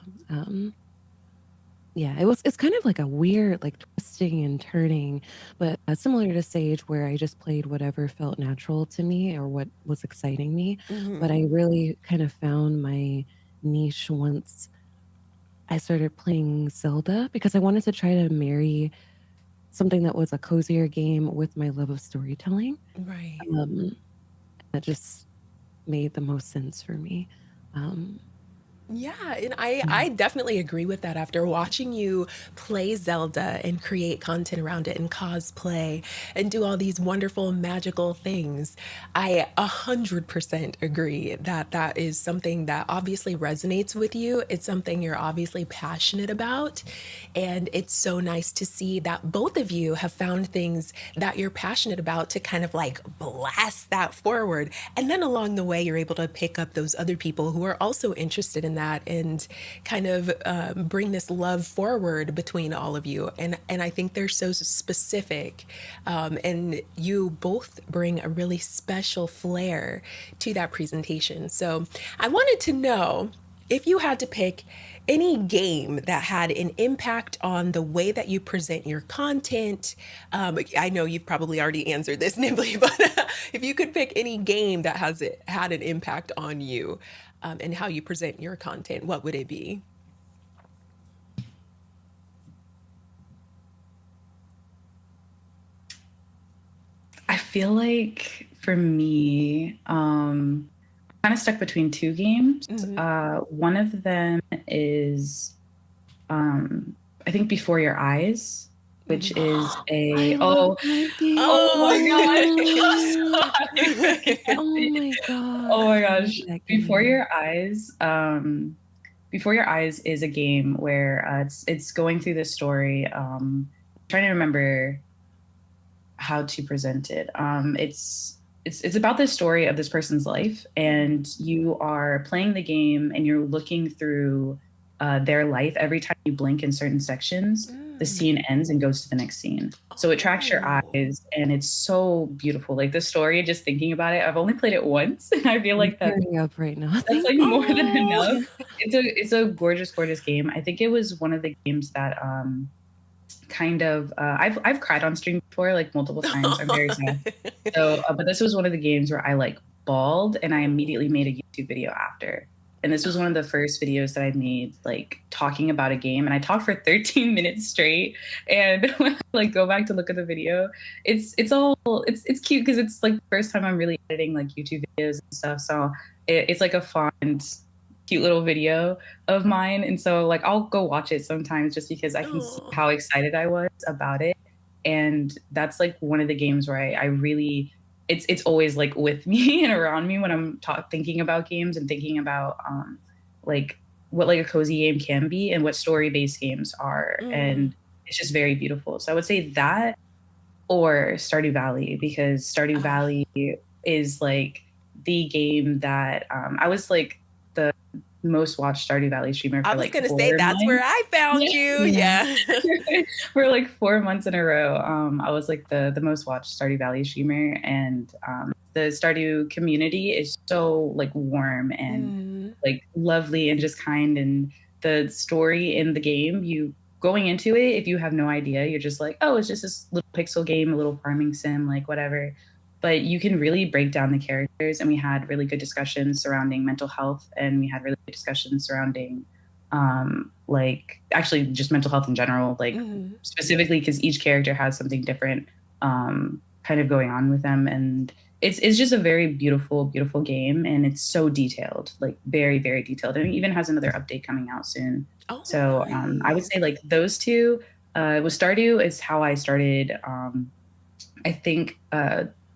Yeah, it's kind of like a weird, like twisting and turning, but similar to Sage, where I just played whatever felt natural to me or what was exciting me. But I really kind of found my niche once I started playing Zelda, because I wanted to try to marry something that was a cozier game with my love of storytelling. Right. That just made the most sense for me. Yeah, and I definitely agree with that after watching you play Zelda and create content around it and cosplay and do all these wonderful magical things. I 100% agree that that is something that obviously resonates with you. It's something you're obviously passionate about. And it's so nice to see that both of you have found things that you're passionate about to kind of like blast that forward. And then along the way, you're able to pick up those other people who are also interested in that and kind of bring this love forward between all of you. And I think they're so specific. And you both bring a really special flair to that presentation. So I wanted to know if you had to pick any game that had an impact on the way that you present your content. I know you've probably already answered this, Nimbly, but if you could pick any game that has had an impact on you and how you present your content, what would it be? I feel like for me, kind of stuck between two games. One of them is, I think, Before Your Eyes, which is a Oh my gosh. Oh my god! Oh my gosh. That Before game. Your Eyes. Before Your Eyes is a game where it's going through the story. Trying to remember how to present it. It's about the story of this person's life, and you are playing the game and you're looking through their life. Every time you blink in certain sections, the scene ends and goes to the next scene. So it tracks your eyes, and it's so beautiful. Like the story, just thinking about it, I've only played it once, and I feel like I'm tearing up right now. that's like more than enough. It's a gorgeous game. I think it was one of the games that kind of I've cried on stream before, like multiple times. I'm very sad. So, but this was one of the games where I like bawled, and I immediately made a YouTube video after. And this was one of the first videos that I made, like talking about a game. And I talked for 13 minutes straight. And when I like go back to look at the video, it's cute because it's like the first time I'm really editing like YouTube videos and stuff. So it's like a fond, cute little video of mine. And so like I'll go watch it sometimes just because I can see how excited I was about it. And that's like one of the games where I really, it's always like with me and around me when I'm thinking about games and thinking about like what like a cozy game can be and what story-based games are. And it's just very beautiful. So I would say that or Stardew Valley, because Stardew Valley is like the game that I was like the most watched Stardew Valley streamer for I was like gonna 4 say that's months. where I found you. Yeah. For like 4 months in a row, I was like the most watched Stardew Valley streamer, and the Stardew community is so like warm and like lovely and just kind, and the story in the game, you going into it, if you have no idea, you're just like, oh, it's just this little pixel game, a little farming sim, like whatever. But you can really break down the characters, and we had really good discussions surrounding mental health, and we had really good discussions surrounding like actually just mental health in general, like specifically because each character has something different kind of going on with them. And it's just a very beautiful game, and it's so detailed, like very, very detailed. And it even has another update coming out soon. So I would say like those two, with Stardew is how I started. I think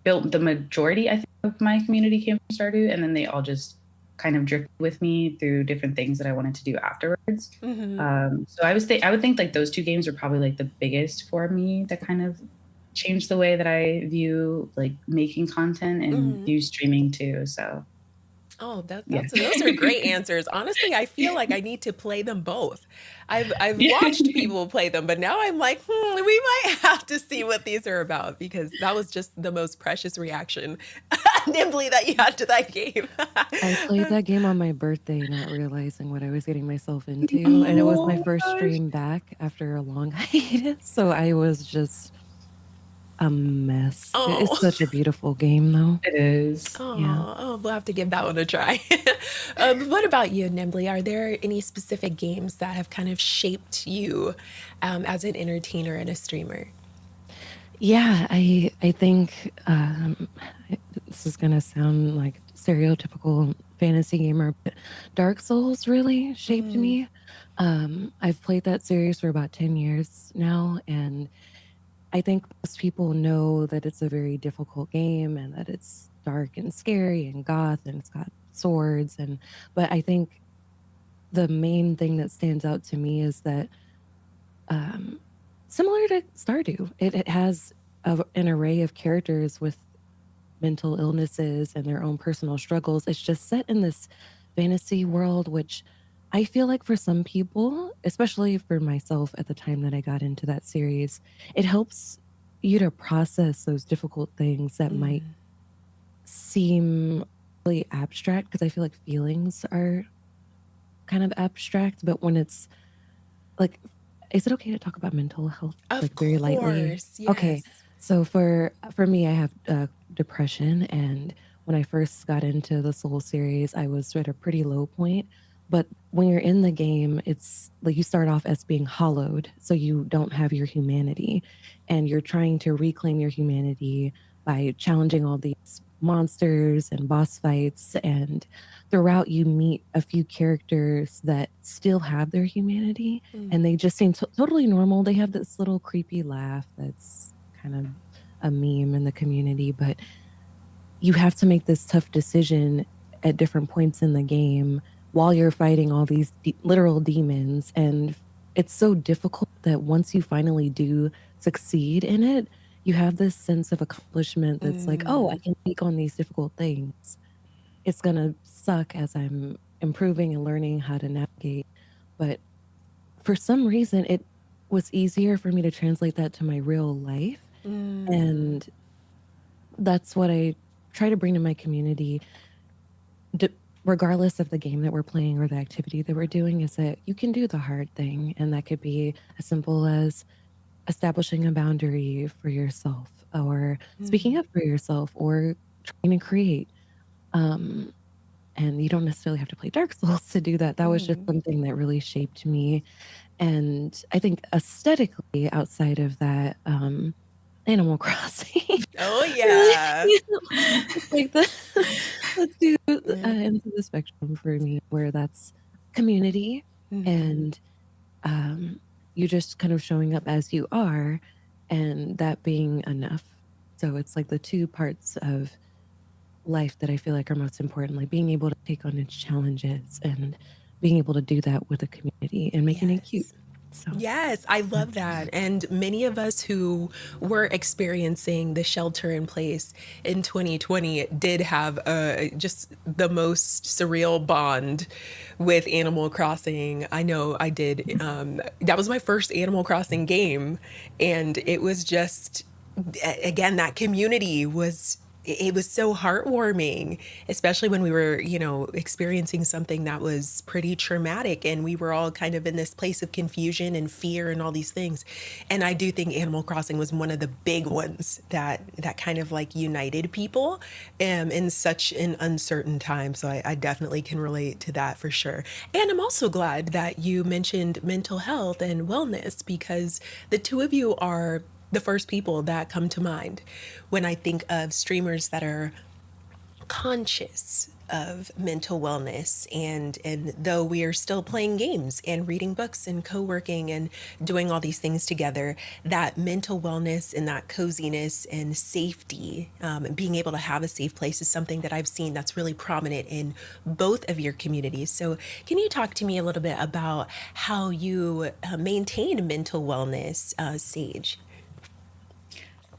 built the majority, I think, of my community came from Stardew, and then they all just kind of drifted with me through different things that I wanted to do afterwards. So I would think like those two games are probably like the biggest for me that kind of changed the way that I view like making content and view streaming too. So Oh, Yeah. those are great answers. Honestly, I feel like I need to play them both. I've Yeah. watched people play them, but now I'm like, we might have to see what these are about because that was just the most precious reaction, nimbly, that you had to that game. I played that game on my birthday, not realizing what I was getting myself into, and it was my Oh first gosh. stream back after a long hiatus, so I was just a mess. It's Oh. such a beautiful game, though. It is. Oh, we'll have to give that one a try. What about you, Nimbly? Are there any specific games that have kind of shaped you as an entertainer and a streamer? Yeah, I think this is gonna sound like stereotypical fantasy gamer, but Dark Souls really shaped me. I've played that series for about 10 years now, and I think most people know that it's a very difficult game and that it's dark and scary and goth and it's got swords but I think the main thing that stands out to me is that similar to Stardew, it has an array of characters with mental illnesses and their own personal struggles. It's just set in this fantasy world, which I feel like for some people, especially for myself at the time that I got into that series, it helps you to process those difficult things that might seem really abstract, because I feel like feelings are kind of abstract, but when it's like, is it okay to talk about mental health Of like very lightly? course, Okay. yes. So for me, I have depression, and when I first got into the Soul series, I was at a pretty low point. But when you're in the game, it's like you start off as being hollowed, so you don't have your humanity, and you're trying to reclaim your humanity by challenging all these monsters and boss fights. And throughout, you meet a few characters that still have their humanity, and they just seem totally normal. They have this little creepy laugh that's kind of a meme in the community, but you have to make this tough decision at different points in the game while you're fighting all these literal demons. And it's so difficult that once you finally do succeed in it, you have this sense of accomplishment that's like, oh, I can take on these difficult things. It's going to suck as I'm improving and learning how to navigate. But for some reason, it was easier for me to translate that to my real life. And that's what I try to bring to my community, regardless of the game that we're playing or the activity that we're doing, is that you can do the hard thing. And that could be as simple as establishing a boundary for yourself, or speaking up for yourself, or trying to create. And you don't necessarily have to play Dark Souls to do that. That was just something that really shaped me. And I think aesthetically, outside of that, Animal Crossing. Oh, yeah. It's like the two ends of the spectrum for me, where that's community and you just kind of showing up as you are, and that being enough. So it's like the two parts of life that I feel like are most important, like being able to take on its challenges and being able to do that with a community and making it cute. So Yes, I love that. And many of us who were experiencing the shelter in place in 2020 did have just the most surreal bond with Animal Crossing. I know I did. That was my first Animal Crossing game. And it was just, again, that community was. It was so heartwarming, especially when we were, experiencing something that was pretty traumatic, and we were all kind of in this place of confusion and fear and all these things. And I do think Animal Crossing was one of the big ones that kind of like united people in such an uncertain time. So I definitely can relate to that for sure. And I'm also glad that you mentioned mental health and wellness, because the two of you are the first people that come to mind when I think of streamers that are conscious of mental wellness. And though we are still playing games and reading books and co-working and doing all these things together, that mental wellness and that coziness and safety, and being able to have a safe place is something that I've seen that's really prominent in both of your communities. So can you talk to me a little bit about how you maintain mental wellness, Sage?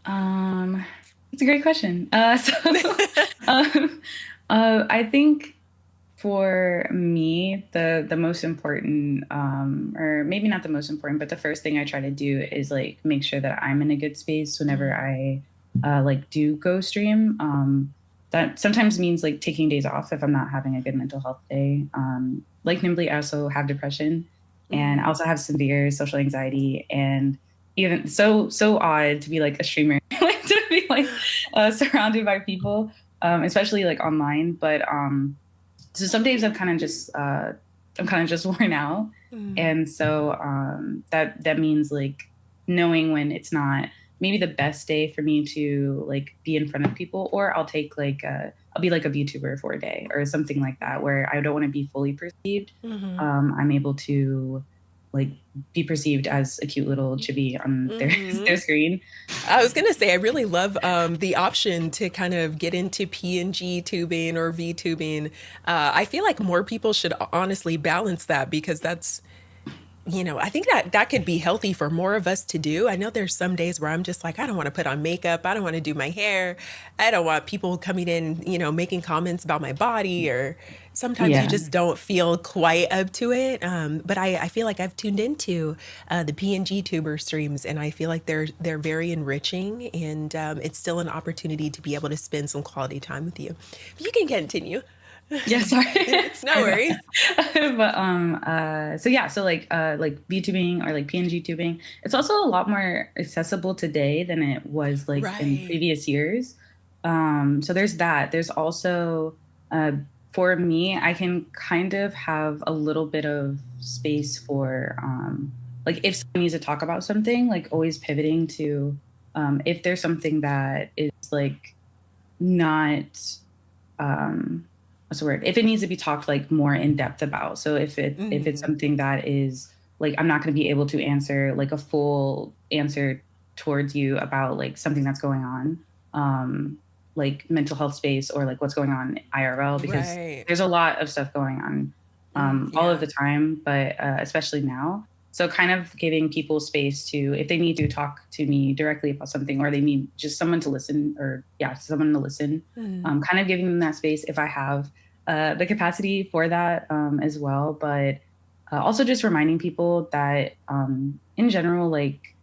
It's a great question. I think For me, the most important, or maybe not the most important, but the first thing I try to do is like make sure that I'm in a good space whenever I like do go stream. That sometimes means like taking days off if I'm not having a good mental health day. Like Nimbly, I also have depression, and I also have severe social anxiety, and even so odd to be like a streamer, like to be like surrounded by people, especially like online, but. So some days I'm kind of just worn out, and so that means like knowing when it's not maybe the best day for me to like be in front of people, or I'll take like I'll be like a VTuber for a day or something like that where I don't want to be fully perceived. I'm able to like be perceived as a cute little chibi on their screen. I was gonna say I really love the option to kind of get into PNG tubing or VTubing. I feel like more people should honestly balance that, because that's, you know, I think that could be healthy for more of us to do. I know there's some days where I'm just like, I don't want to put on makeup. I don't want to do my hair. I don't want people coming in, you know, making comments about my body, or sometimes you just don't feel quite up to it. But I feel like I've tuned into the PNG tuber streams, and I feel like they're very enriching, and it's still an opportunity to be able to spend some quality time with you. If you can continue. Yeah, sorry. It's no worries. But so like VTubing or like PNG tubing, it's also a lot more accessible today than it was like in previous years. So there's that. There's also for me, I can kind of have a little bit of space for like if someone needs to talk about something, like always pivoting to if there's something that is like not what's the word? If it needs to be talked like more in depth about. So if it's something that is like, I'm not going to be able to answer like a full answer towards you about like something that's going on, like mental health space or like what's going on IRL, because there's a lot of stuff going on all of the time, but especially now. So kind of giving people space to, if they need to talk to me directly about something, or they need just someone to listen, or someone to listen, kind of giving them that space if I have the capacity for that as well. But also just reminding people that in general, like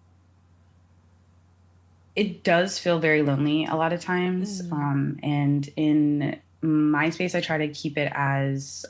it does feel very lonely a lot of times. And in my space, I try to keep it as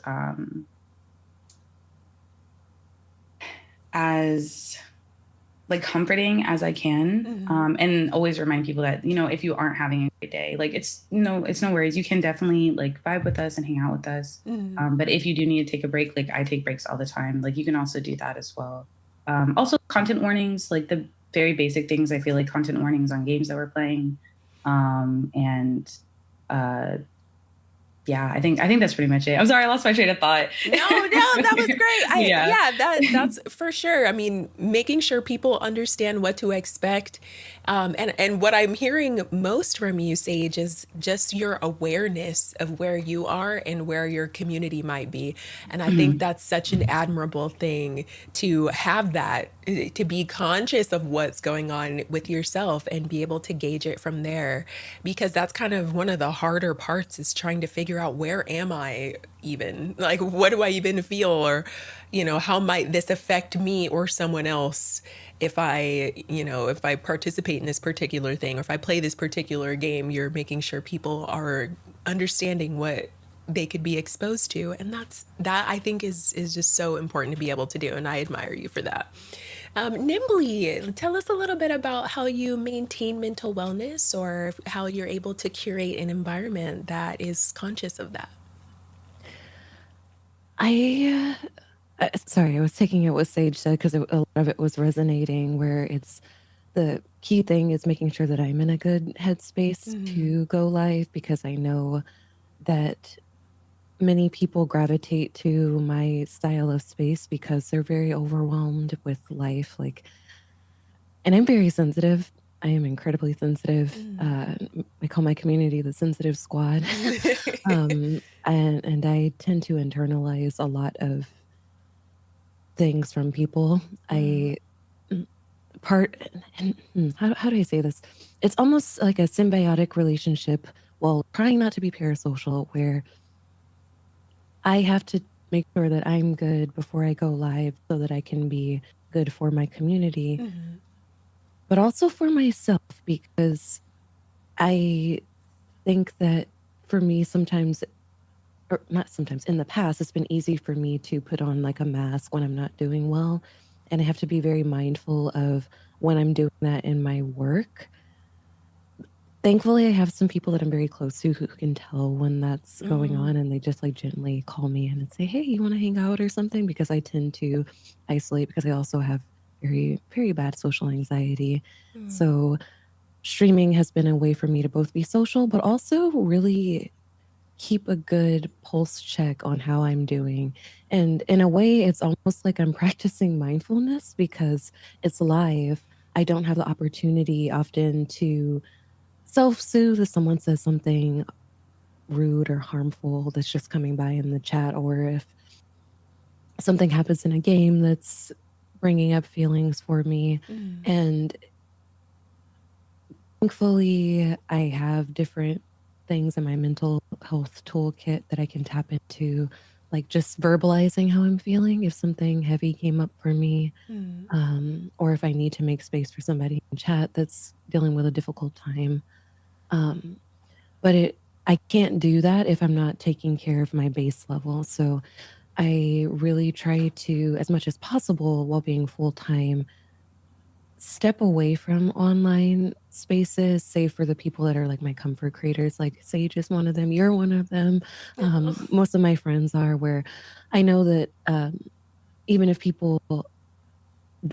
like comforting as I can, and always remind people that, you know, if you aren't having a great day, like it's no worries. You can definitely like vibe with us and hang out with us. But if you do need to take a break, like I take breaks all the time, like you can also do that as well. Also content warnings, like the very basic things. I feel like content warnings on games that we're playing, and yeah, I think that's pretty much it. I'm sorry, I lost my train of thought. No, that was great. That's for sure. I mean, making sure people understand what to expect. And what I'm hearing most from you, Sage, is just your awareness of where you are and where your community might be. And I think that's such an admirable thing to have, that to be conscious of what's going on with yourself and be able to gauge it from there, because that's kind of one of the harder parts, is trying to figure out, where am I even, like, what do I even feel, or, you know, how might this affect me or someone else if I participate in this particular thing, or if I play this particular game. You're making sure people are understanding what they could be exposed to, and that I think is just so important to be able to do, and I admire you for that. Nimbly, tell us a little bit about how you maintain mental wellness, or how you're able to curate an environment that is conscious of that. Sorry, I was taking it what Sage said, because a lot of it was resonating, where it's the key thing is making sure that I'm in a good headspace to go live, because I know that many people gravitate to my style of space because they're very overwhelmed with life. Like, and I'm very sensitive. I am incredibly sensitive. I call my community the sensitive squad. And I tend to internalize a lot of things from people. How do I say this? It's almost like a symbiotic relationship, while trying not to be parasocial, where I have to make sure that I'm good before I go live so that I can be good for my community, but also for myself, because I think that for me sometimes, or not sometimes, in the past, it's been easy for me to put on like a mask when I'm not doing well. And I have to be very mindful of when I'm doing that in my work. Thankfully, I have some people that I'm very close to who can tell when that's going on, and they just like gently call me in and say, hey, you want to hang out or something? Because I tend to isolate because I also have very, very bad social anxiety. So streaming has been a way for me to both be social, but also really keep a good pulse check on how I'm doing. And in a way, it's almost like I'm practicing mindfulness because it's live. I don't have the opportunity often to self-soothe if someone says something rude or harmful that's just coming by in the chat, or if something happens in a game that's bringing up feelings for me. And thankfully, I have different things in my mental health toolkit that I can tap into, like just verbalizing how I'm feeling if something heavy came up for me, or if I need to make space for somebody in chat that's dealing with a difficult time. But I can't do that if I'm not taking care of my base level. So I really try to, as much as possible while being full-time, step away from online spaces, save for the people that are like my comfort creators. Like Sage is one of them, you're one of them. Most of my friends are, where I know that even if people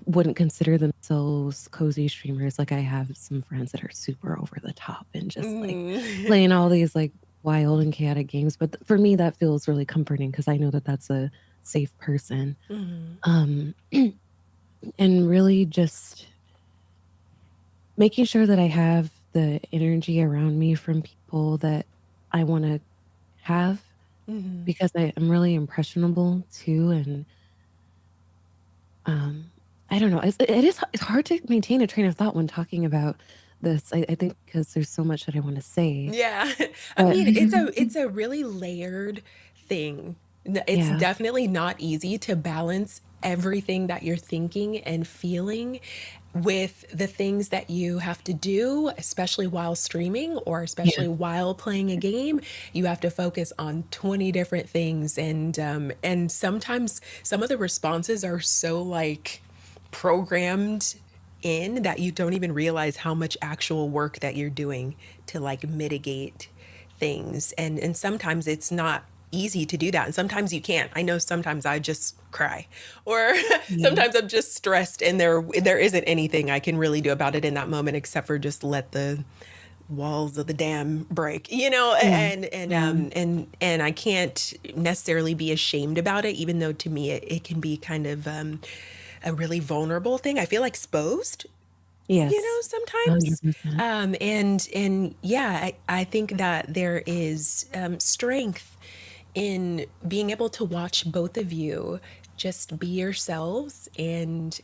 wouldn't consider themselves cozy streamers, like I have some friends that are super over the top and just like playing all these like wild and chaotic games. But for me, that feels really comforting because I know that that's a safe person. And really just making sure that I have the energy around me from people that I want to have, because I'm really impressionable too. And I don't know, it's hard to maintain a train of thought when talking about this. I think because there's so much that I want to say. Yeah. I But mean, it's a really layered thing. It's yeah, definitely not easy to balance everything that you're thinking and feeling with the things that you have to do, especially while streaming or especially while playing a game. You have to focus on 20 different things, and sometimes some of the responses are so like programmed in that you don't even realize how much actual work that you're doing to like mitigate things. And sometimes it's not easy to do that, and sometimes you can't. I know sometimes I just cry, or sometimes I'm just stressed and there isn't anything I can really do about it in that moment except for just let the walls of the dam break, and I can't necessarily be ashamed about it, even though to me it can be kind of a really vulnerable thing. I feel exposed, yes, sometimes. 100%. And yeah, I think that there is strength in being able to watch both of you just be yourselves, and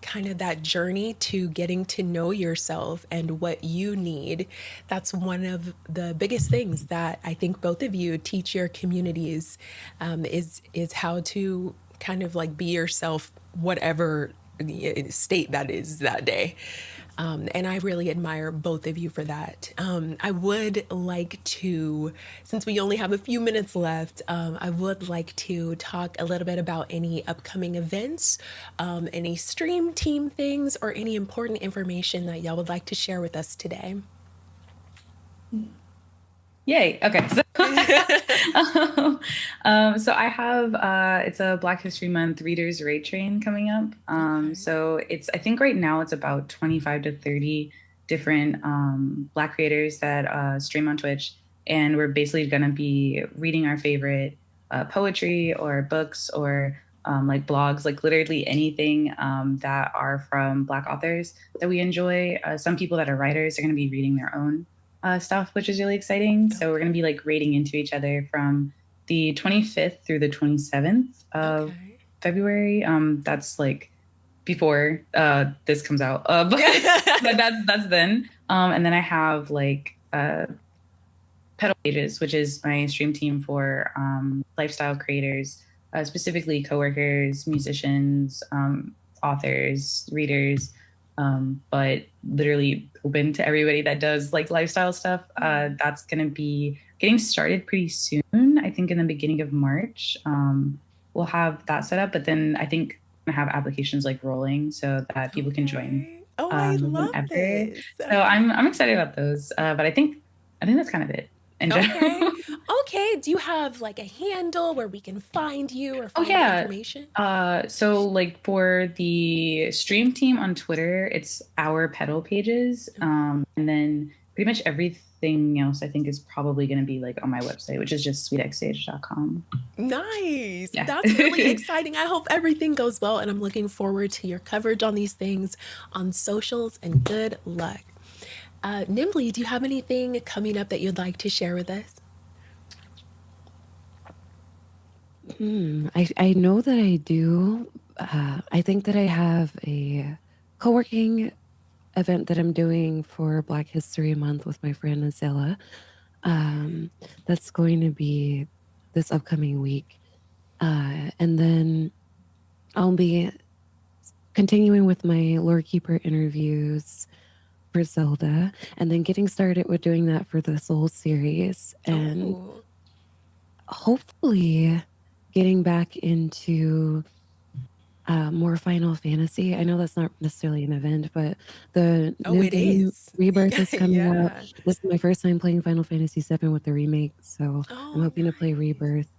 kind of that journey to getting to know yourself and what you need. That's one of the biggest things that I think both of you teach your communities, is how to kind of like be yourself, whatever state that is that day. And I really admire both of you for that. I would like to, since we only have a few minutes left, I would like to talk a little bit about any upcoming events, any stream team things, or any important information that y'all would like to share with us today. Yay. Okay. So I have it's a Black History Month Readers Rate Train coming up. So I think right now it's about 25 to 30 different Black creators that stream on Twitch, and we're basically going to be reading our favorite poetry or books or like blogs, like literally anything that are from Black authors that we enjoy. Some people that are writers are going to be reading their own stuff, which is really exciting. So we're going to be like rating into each other from the 25th through the 27th of February. That's like before this comes out, but that's then. And then I have like Pedal Pages, which is my stream team for lifestyle creators, specifically coworkers, musicians, authors, readers, but literally open to everybody that does like lifestyle stuff. That's going to be getting started pretty soon. I think in the beginning of March, we'll have that set up, but then I think we're going to have applications like rolling so that people can join. Oh, I love whenever. this. So I'm excited about those. But I think that's kind of it in general. Okay. Do you have like a handle where we can find you or find information? So like for the stream team on Twitter, it's our Pedal Pages. And then pretty much everything else I think is probably going to be like on my website, which is just sweetxstage.com. Nice. Yeah. That's really exciting. I hope everything goes well, and I'm looking forward to your coverage on these things on socials, and good luck. Nimbly, do you have anything coming up that you'd like to share with us? I know that I do. I think that I have a co-working event that I'm doing for Black History Month with my friend Azela. That's going to be this upcoming week. And then I'll be continuing with my Lore Keeper interviews for Zelda, and then getting started with doing that for the Soul series, and hopefully getting back into more Final Fantasy. I know that's not necessarily an event, but the new game Rebirth is coming out. This is my first time playing Final Fantasy VII with the remake, so I'm hoping to play Rebirth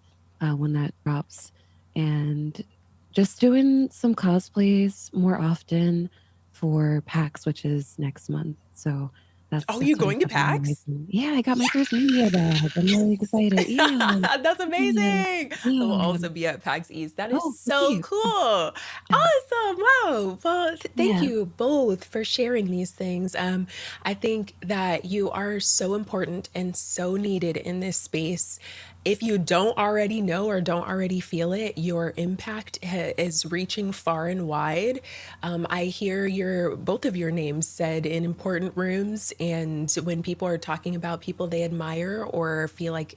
when that drops, and just doing some cosplays more often for PAX, which is next month. So that's you're going to PAX? Yeah, I got my first media badge. I'm really excited. Yeah. That's amazing. I will also be at PAX East. That is so cool. Awesome. Wow. Well, thank you both for sharing these things. I think that you are so important and so needed in this space. If you don't already know or don't already feel it, your impact is reaching far and wide. I hear both of your names said in important rooms, and when people are talking about people they admire or feel like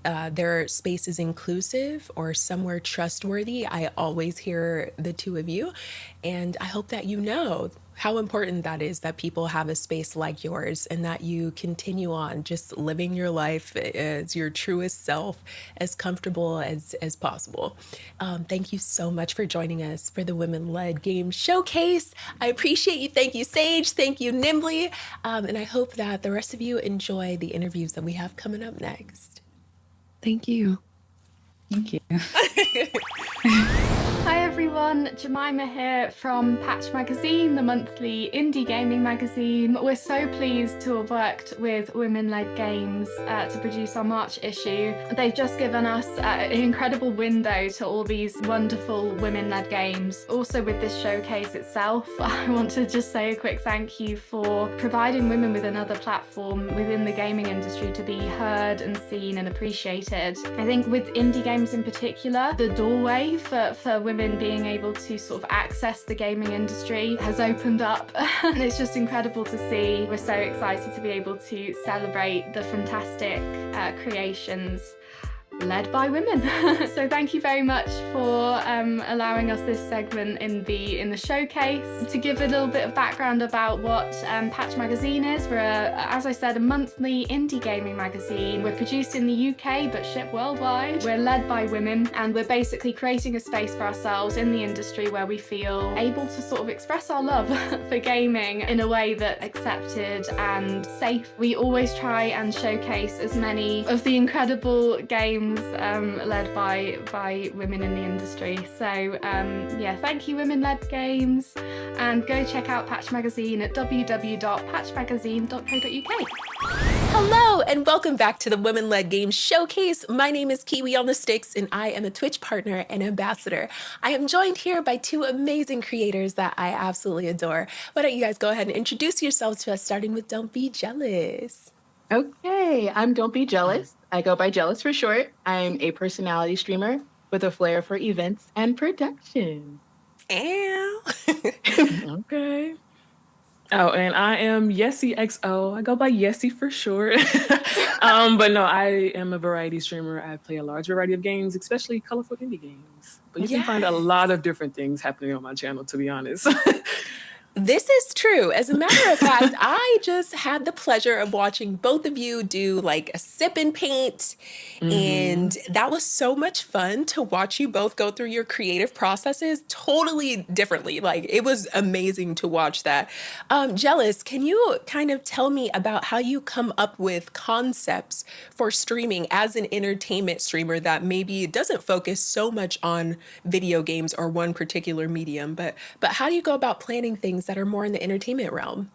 their space is inclusive or somewhere trustworthy, I always hear the two of you. And I hope that you know how important that is, that people have a space like yours, and that you continue on just living your life as your truest self, as comfortable as possible. Thank you so much for joining us for the Women-Led Game Showcase. I appreciate you. Thank you, Sage. Thank you, Nimbly. And I hope that the rest of you enjoy the interviews that we have coming up next. Thank you. Thank you. Hi everyone, Jemima here from Patch Magazine, the monthly indie gaming magazine. We're so pleased to have worked with Women-Led Games to produce our March issue. They've just given us an incredible window to all these wonderful women-led games. Also with this showcase itself, I want to just say a quick thank you for providing women with another platform within the gaming industry to be heard and seen and appreciated. I think with indie games in particular, the doorway for women being able to sort of access the gaming industry has opened up. And it's just incredible to see. We're so excited to be able to celebrate the fantastic creations led by women. So thank you very much for allowing us this segment in the showcase. To give a little bit of background about what Patch Magazine is, we're as I said, a monthly indie gaming magazine. We're produced in the UK but shipped worldwide. We're led by women, and we're basically creating a space for ourselves in the industry where we feel able to sort of express our love for gaming in a way that's accepted and safe. We always try and showcase as many of the incredible games led by women in the industry. So thank you, Women-Led Games, and go check out Patch Magazine at www.patchmagazine.co.uk. Hello and welcome back to the Women-Led Games Showcase. My name is Kiwi on the Sticks, and I am a Twitch partner and ambassador. I am joined here by two amazing creators that I absolutely adore. Why don't you guys go ahead and introduce yourselves to us, starting with Don't Be Jealous. Okay, I'm Don't Be Jealous. I go by Jealous for short. I'm a personality streamer with a flair for events and production. Ow. Okay. Oh, and I am Yessie XO. I go by Yessie for short. But no, I am a variety streamer. I play a large variety of games, especially colorful indie games. But you can find a lot of different things happening on my channel, to be honest. This is true. As a matter of fact, I just had the pleasure of watching both of you do like a sip and paint. And that was so much fun to watch you both go through your creative processes totally differently. Like it was amazing to watch that. Jealous, can you kind of tell me about how you come up with concepts for streaming as an entertainment streamer that maybe doesn't focus so much on video games or one particular medium, but how do you go about planning things that are more in the entertainment realm?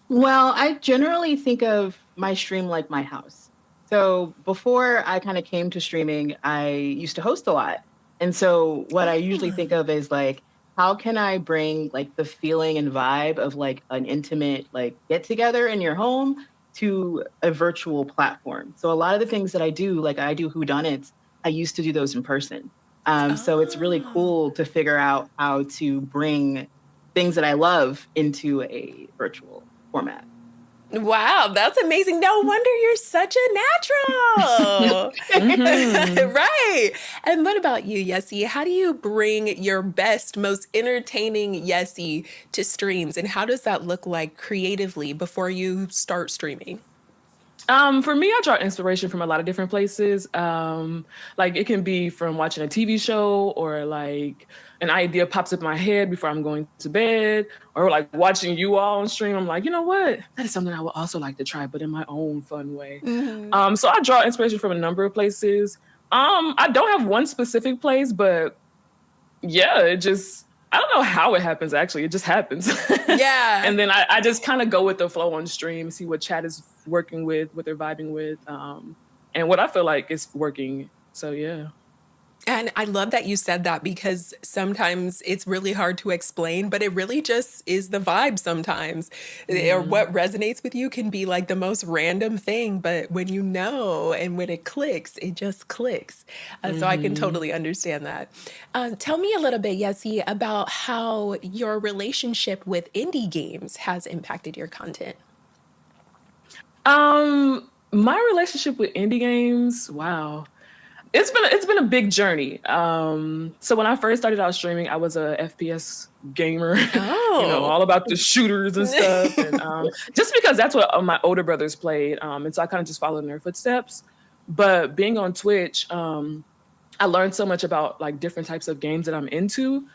Well, I generally think of my stream like my house. So before I kind of came to streaming, I used to host a lot. And so what I usually think of is like, how can I bring like the feeling and vibe of like an intimate like get together in your home to a virtual platform? So a lot of the things that I do, like I do whodunits, I used to do those in person. So it's really cool to figure out how to bring things that I love into a virtual format. Wow, that's amazing. No wonder you're such a natural. Right. And what about you, Yessie? How do you bring your best, most entertaining Yessie to streams? And how does that look like creatively before you start streaming? For me, I draw inspiration from a lot of different places. Like it can be from watching a TV show, or like an idea pops up in my head before I'm going to bed, or like watching you all on stream. I'm like, you know what? That is something I would also like to try, but in my own fun way. So I draw inspiration from a number of places. I don't have one specific place, but yeah, I don't know how it happens, actually. It just happens. Yeah. And then I just kind of go with the flow on stream, see what chat is working with, what they're vibing with, and what I feel like is working. So, yeah. And I love that you said that, because sometimes it's really hard to explain, but it really just is the vibe sometimes. Or what resonates with you can be like the most random thing, but when you know and when it clicks, it just clicks. So I can totally understand that. Tell me a little bit, Yessie, about how your relationship with indie games has impacted your content. My relationship with indie games, wow. It's been a big journey. So when I first started out streaming, I was a FPS gamer, all about the shooters and stuff. And just because that's what my older brothers played. And so I kind of just followed in their footsteps. But being on Twitch, I learned so much about like different types of games that I'm into.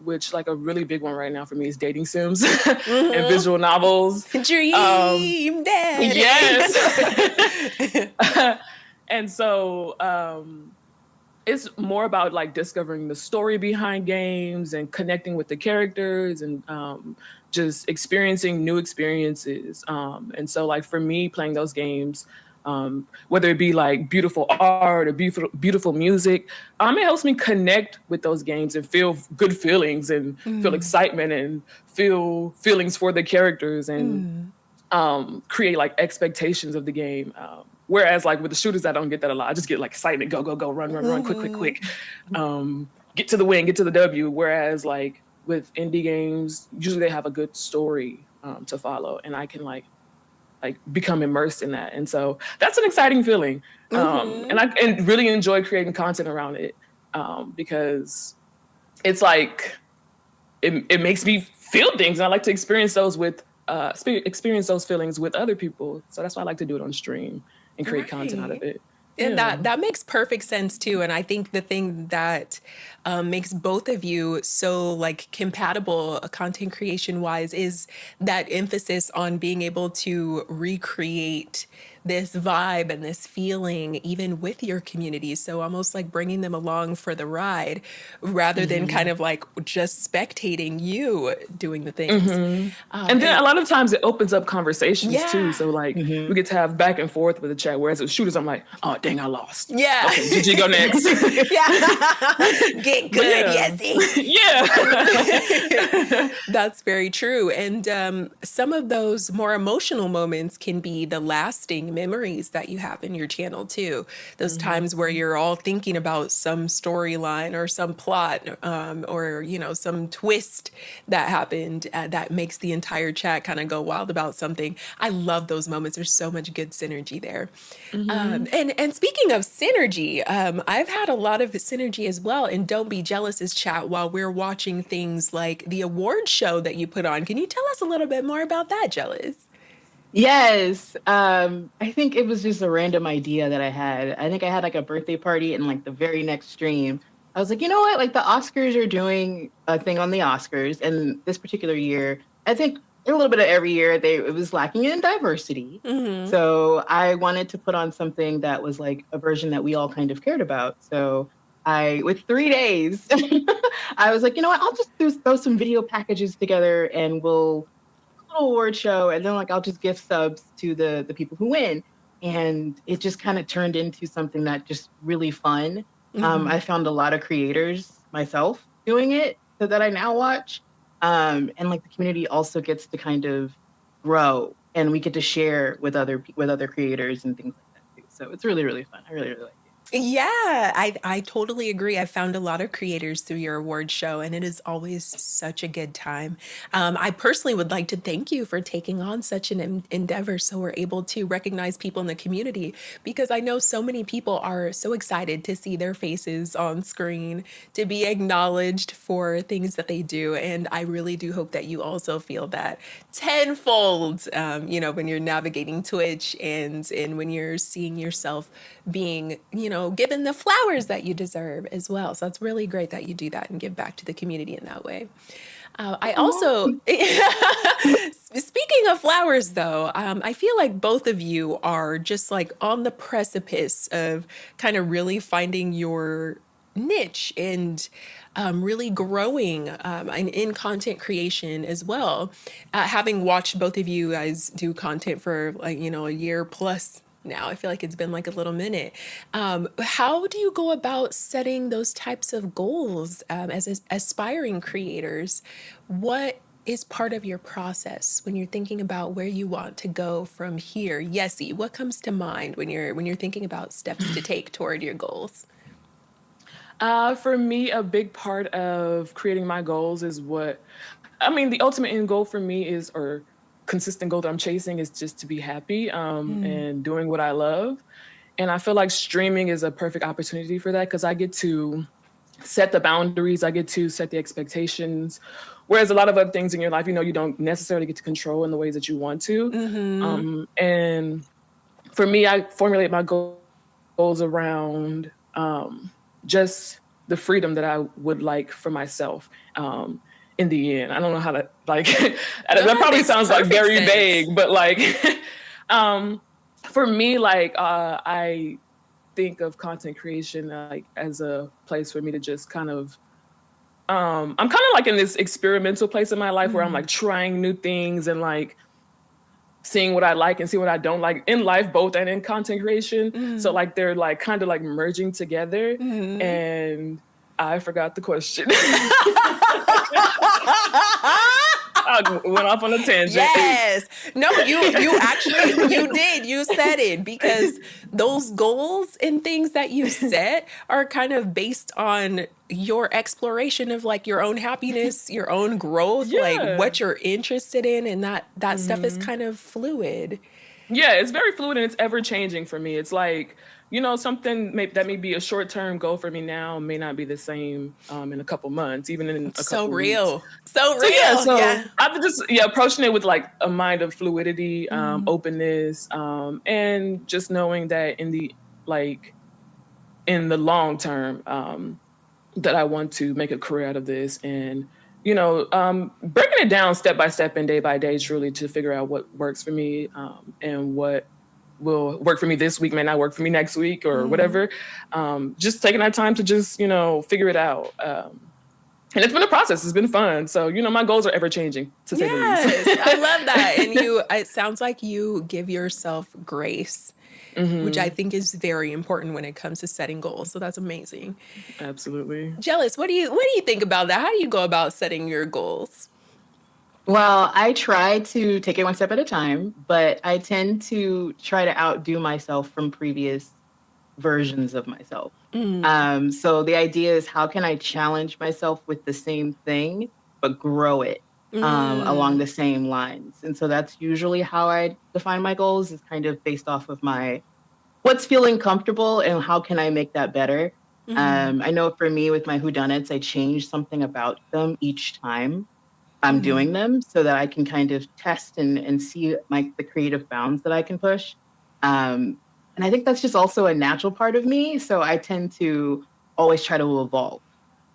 Which like a really big one right now for me is dating sims and visual novels. Dream Daddy. Yes. And so it's more about like discovering the story behind games and connecting with the characters and just experiencing new experiences. And so like for me playing those games, whether it be like beautiful art or beautiful music, it helps me connect with those games and feel good feelings and feel excitement and feel feelings for the characters and create like expectations of the game. Whereas like with the shooters, I don't get that a lot. I just get like excitement, go, run, quick. Get to the win, get to the W. Whereas like with indie games, usually they have a good story to follow, and I can like become immersed in that. And so that's an exciting feeling. And I really enjoy creating content around it because it's like, it makes me feel things. And I like to experience those feelings with other people. So that's why I like to do it on stream and create content out of it. And that makes perfect sense too. And I think the thing that makes both of you so like compatible content creation wise is that emphasis on being able to recreate this vibe and this feeling even with your community. So almost like bringing them along for the ride rather than kind of like just spectating you doing the things. And then a lot of times it opens up conversations too. So like we get to have back and forth with the chat. Whereas with shooters, I'm like, oh dang, I lost. Yeah. Okay, GG, go next. Get good, Yessie. Yeah. That's very true. And some of those more emotional moments can be the lasting satisfying memories that you have in your channel too. Those times where you're all thinking about some storyline or some plot, or, you know, some twist that happened that makes the entire chat kind of go wild about something. I love those moments. There's so much good synergy there. And speaking of synergy, I've had a lot of synergy as well in Don't Be Jealous's chat while we're watching things like the award show that you put on. Can you tell us a little bit more about that, Jealous? Yes. I think it was just a random idea that I had. I think I had like a birthday party, and like the very next stream, I was like, you know what? Like the Oscars are doing a thing on the Oscars, and this particular year, I think a little bit of every year, it was lacking in diversity. So I wanted to put on something that was like a version that we all kind of cared about. So with 3 days, I was like, you know what? I'll just throw some video packages together, and we'll little award show, and then like I'll just gift subs to the people who win. And it just kind of turned into something that just really fun. I found a lot of creators myself doing it so that I now watch. And like the community also gets to kind of grow, and we get to share with other creators and things like that too. So it's really, really fun. I really, really like it. Yeah, I totally agree. I found a lot of creators through your award show, and it is always such a good time. I personally would like to thank you for taking on such an endeavor so we're able to recognize people in the community, because I know so many people are so excited to see their faces on screen, to be acknowledged for things that they do. And I really do hope that you also feel that tenfold, you know, when you're navigating Twitch and when you're seeing yourself being, you know, given the flowers that you deserve as well. So it's really great that you do that and give back to the community in that way. I also, speaking of flowers though, I feel like both of you are just like on the precipice of kind of really finding your niche and really growing in content creation as well. Having watched both of you guys do content for like, you know, a year plus now. I feel like it's been like a little minute. How do you go about setting those types of goals as aspiring creators? What is part of your process when you're thinking about where you want to go from here? Yessie, what comes to mind when you're thinking about steps to take toward your goals? For me, a big part of creating my goals is the ultimate end goal for me is, or consistent goal that I'm chasing, is just to be happy and doing what I love. And I feel like streaming is a perfect opportunity for that, because I get to set the boundaries, I get to set the expectations. Whereas a lot of other things in your life, you know, you don't necessarily get to control in the ways that you want to. And for me, I formulate my goals around just the freedom that I would like for myself. In the end, I don't know how to like. That probably sounds like very vague, but like, for me, like I think of content creation like as a place for me to just kind of. I'm kind of like in this experimental place in my life where I'm like trying new things and like seeing what I like and see what I don't like in life, both and in content creation. So like they're like kind of like merging together. And I forgot the question. I went off on a tangent. Yes. No, you actually, you did. You said it, because those goals and things that you set are kind of based on your exploration of like your own happiness, your own growth, like what you're interested in. And that stuff is kind of fluid. Yeah, it's very fluid and it's ever changing for me. It's like, you know, something that may be a short-term goal for me now may not be the same in a couple months, even in a couple weeks. So I've just approaching it with like a mind of fluidity, openness, and just knowing that in the long term, that I want to make a career out of this, and you know, breaking it down step by step and day by day, truly, to figure out what works for me and what will work for me this week may not work for me next week or whatever. Just taking that time to just, you know, figure it out. And it's been a process. It's been fun. So, you know, my goals are ever changing, to say the least. I love that. And it sounds like you give yourself grace, which I think is very important when it comes to setting goals. So that's amazing. Absolutely. Jealous, what do you think about that? How do you go about setting your goals? Well, I try to take it one step at a time, but I tend to try to outdo myself from previous versions of myself. So the idea is, how can I challenge myself with the same thing, but grow it along the same lines? And so that's usually how I define my goals, is kind of based off of my what's feeling comfortable and how can I make that better. I know for me with my whodunits, I change something about them each time I'm doing them, so that I can kind of test and see the creative bounds that I can push. And I think that's just also a natural part of me. So I tend to always try to evolve.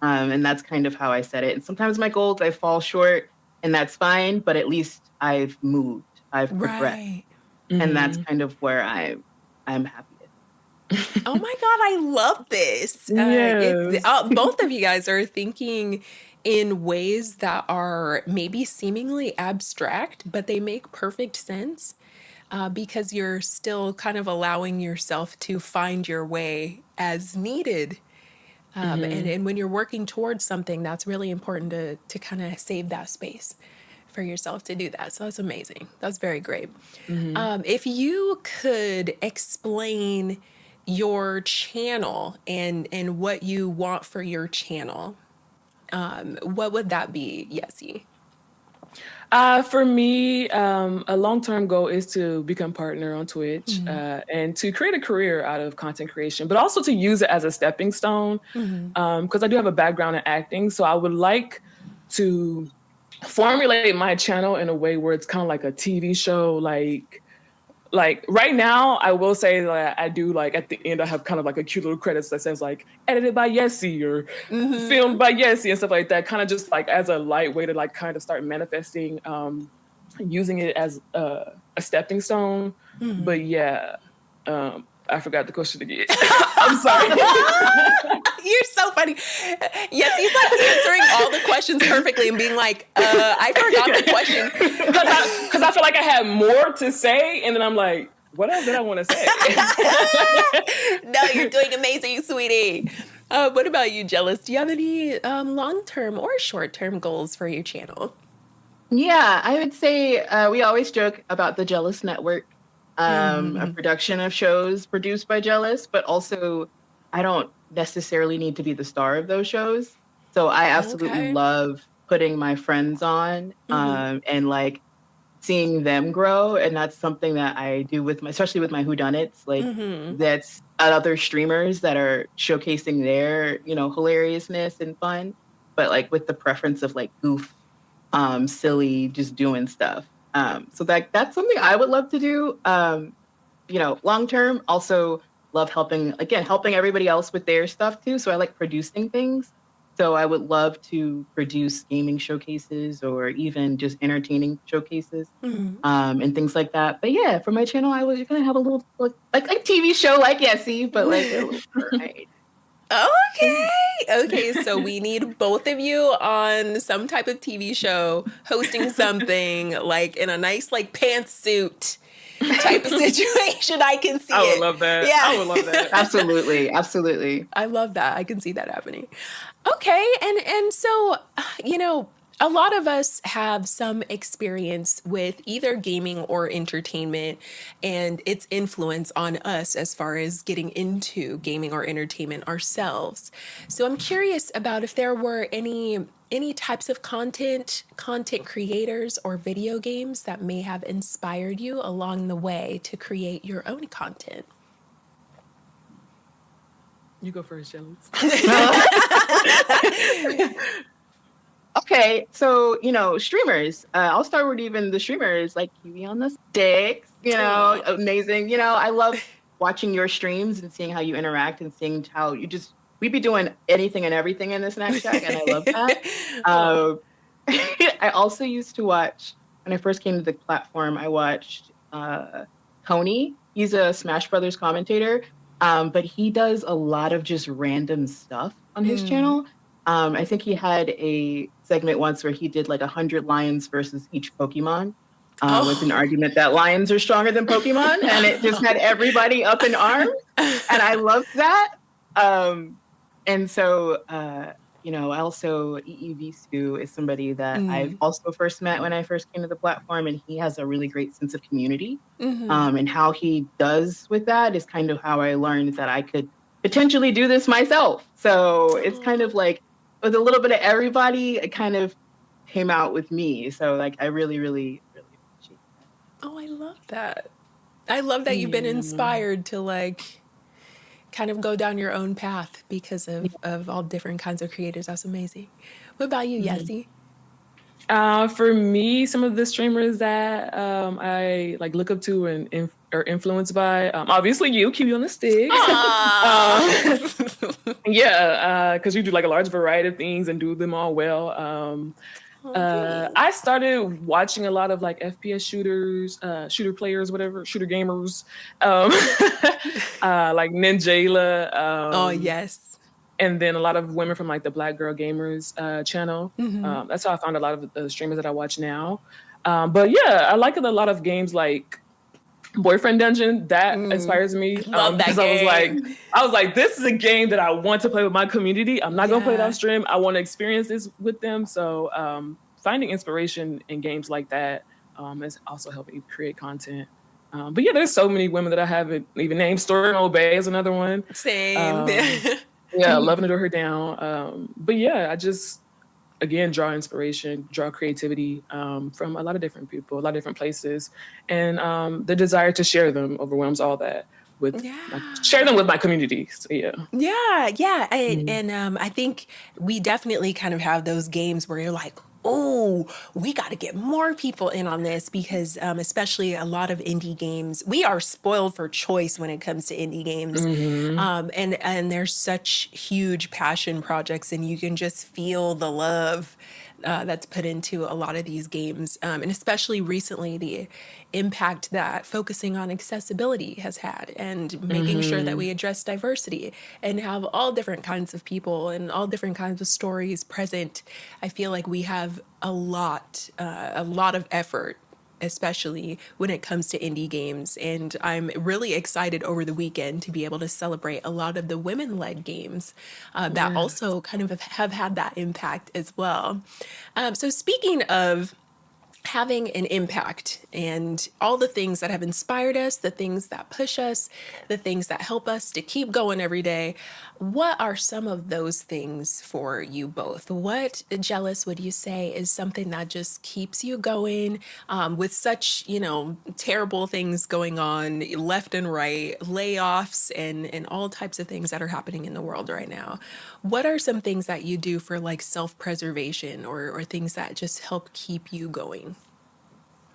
And that's kind of how I set it. And sometimes my goals, I fall short, and that's fine, but at least I've moved, I've progressed. Right. And that's kind of where I'm happiest. Oh my God, I love this. Yes. Both of you guys are thinking in ways that are maybe seemingly abstract, but they make perfect sense because you're still kind of allowing yourself to find your way as needed. And when you're working towards something, that's really important to kind of save that space for yourself to do that. So that's amazing. That's very great. If you could explain your channel and what you want for your channel, what would that be, Yessie? For me, a long-term goal is to become partner on Twitch and to create a career out of content creation, but also to use it as a stepping stone because I do have a background in acting. So I would like to formulate my channel in a way where it's kind of like a TV show, like right now, I will say that I do, like, at the end, I have kind of like a cute little credits that says like edited by Yessie or filmed by Yessie and stuff like that, kind of just like as a light way to like kind of start manifesting, using it as a stepping stone. But yeah, I forgot the question again. I'm sorry. You're so funny. Yes, he's like answering all the questions perfectly and being like, I forgot the question. Because I feel like I had more to say, and then I'm like, what else did I want to say? No, you're doing amazing, sweetie. What about you, Jealous? Do you have any long-term or short-term goals for your channel? Yeah, I would say we always joke about the Jealous Network, a production of shows produced by Jealous, but also I don't necessarily need to be the star of those shows. So I absolutely love putting my friends on and like seeing them grow. And that's something that I do with especially with my whodunits. Like that's other streamers that are showcasing their, hilariousness and fun, but like with the preference of like goof, silly, just doing stuff. So that's something I would love to do. Long term, also love helping everybody else with their stuff too. So I like producing things. So I would love to produce gaming showcases or even just entertaining showcases and things like that. But yeah, for my channel, I was going to have a little like TV show like Yessie, but like a little variety. Okay, so we need both of you on some type of TV show, hosting something like in a nice like pantsuit type of situation. I can see it. I would love that. Yeah. I would love that. Absolutely. I love that. I can see that happening. Okay, and so, a lot of us have some experience with either gaming or entertainment and its influence on us as far as getting into gaming or entertainment ourselves. So I'm curious about if there were any types of content creators or video games that may have inspired you along the way to create your own content. You go first, Jealous. Okay, so streamers. I'll start with even the streamers like Kiwi on the Sticks. Amazing. I love watching your streams and seeing how you interact and seeing how we'd be doing anything and everything in this Snack Shack, and I love that. I also used to watch when I first came to the platform. I watched Tony. He's a Smash Brothers commentator, but he does a lot of just random stuff on his channel. I think he had a segment once where he did like 100 lions versus each Pokemon with an argument that lions are stronger than Pokemon. And it just had everybody up in arms. And I loved that. And so you know, also EEVSU is somebody that I've also first met when I first came to the platform, and he has a really great sense of community. And how he does with that is kind of how I learned that I could potentially do this myself. So it's kind of like with a little bit of everybody, it kind of came out with me. So like I really, really, really appreciate that. Oh, I love that. I love that you've been inspired to like kind of go down your own path because of all different kinds of creators. That's amazing. What about you, Yessie? For me, some of the streamers that I like look up to and are influenced by, obviously you, Kiwi on the Sticks. Yeah, because you do like a large variety of things and do them all well. I started watching a lot of like FPS shooters, shooter players, whatever, shooter gamers, like Ninjala. Oh, yes. And then a lot of women from like the Black Girl Gamers channel. That's how I found a lot of the streamers that I watch now. But yeah, I like a lot of games like Boyfriend Dungeon. That inspires me. Love that game. I was like, this is a game that I want to play with my community. I'm not gonna play it on stream. I want to experience this with them. So finding inspiration in games like that has also helped me create content. But yeah, there's so many women that I haven't even named. Story Obey is another one. Same. Yeah, loving to do her down. But yeah, I just, again, draw inspiration, draw creativity from a lot of different people, a lot of different places. And the desire to share them overwhelms all that. Share them with my community. So Yeah. And I think we definitely kind of have those games where you're like, oh, we got to get more people in on this because especially a lot of indie games, we are spoiled for choice when it comes to indie games. And there's such huge passion projects and you can just feel the love that's put into a lot of these games. And especially recently, the impact that focusing on accessibility has had and making sure that we address diversity and have all different kinds of people and all different kinds of stories present. I feel like we have a lot of effort, especially when it comes to indie games. And I'm really excited over the weekend to be able to celebrate a lot of the women-led games that also kind of have had that impact as well. So speaking of having an impact and all the things that have inspired us, the things that push us, the things that help us to keep going every day. What are some of those things for you both? What, Jealous, would you say is something that just keeps you going with such, terrible things going on left and right, layoffs and all types of things that are happening in the world right now? What are some things that you do for like self-preservation or things that just help keep you going?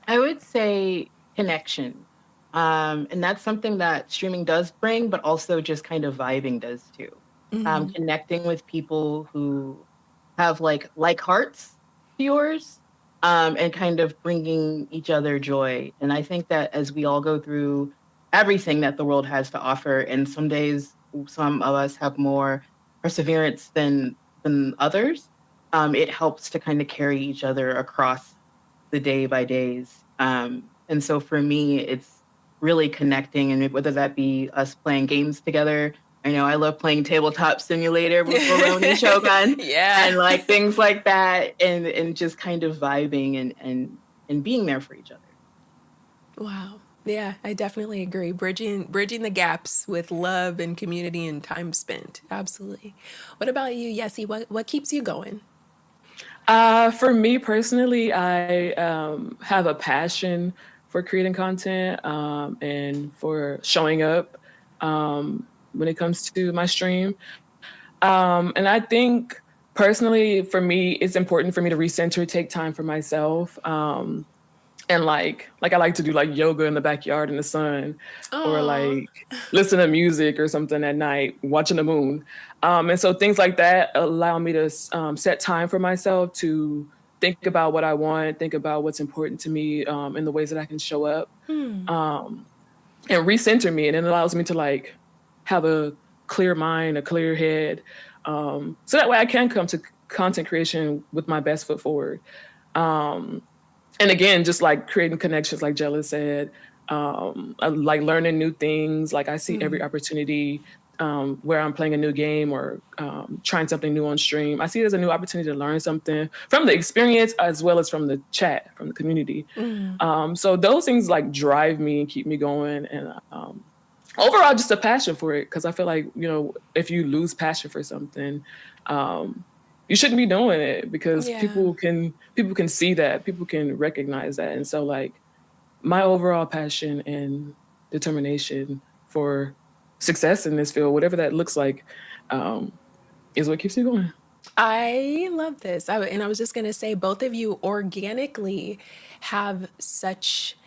I would say connection. And that's something that streaming does bring, but also just kind of vibing does too. Connecting with people who have like hearts to yours, and kind of bringing each other joy. And I think that as we all go through everything that the world has to offer, and some days some of us have more perseverance than others, it helps to kind of carry each other across the day by days. And so for me, it's really connecting, and whether that be us playing games together. I know I love playing Tabletop Simulator with Barone and Shogun, and like things like that, and just kind of vibing and being there for each other. Wow. Yeah, I definitely agree. Bridging the gaps with love and community and time spent. Absolutely. What about you, Yessie? What keeps you going? For me personally, I have a passion for creating content and for showing up when it comes to my stream. And I think personally, for me, it's important for me to recenter, take time for myself. And like I like to do like yoga in the backyard in the sun, or like listen to music or something at night, watching the moon. And so things like that allow me to set time for myself to think about what I want, think about what's important to me in the ways that I can show up, and recenter me. And it allows me to like have a clear mind, a clear head. So that way I can come to content creation with my best foot forward. And again, just like creating connections, like Jella said, like learning new things. Like I see every opportunity where I'm playing a new game or trying something new on stream. I see it as a new opportunity to learn something from the experience as well as from the chat, from the community. So those things like drive me and keep me going. And overall, just a passion for it, because I feel like, you know, if you lose passion for something, you shouldn't be doing it, because people can see that, people can recognize that. And so like my overall passion and determination for success in this field, whatever that looks like, is what keeps me going. I love this. And I was just going to say, both of you organically have such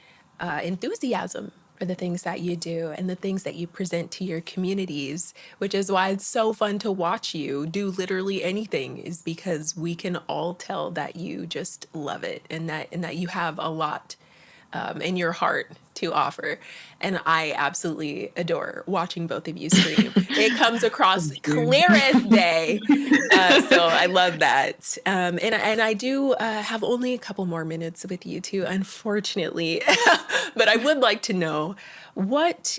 enthusiasm for the things that you do and the things that you present to your communities, which is why it's so fun to watch you do literally anything, is because we can all tell that you just love it, and that you have a lot in your heart to offer. And I absolutely adore watching both of you stream. It comes across clear as day. So I love that. And I do have only a couple more minutes with you two, unfortunately. But I would like to know, what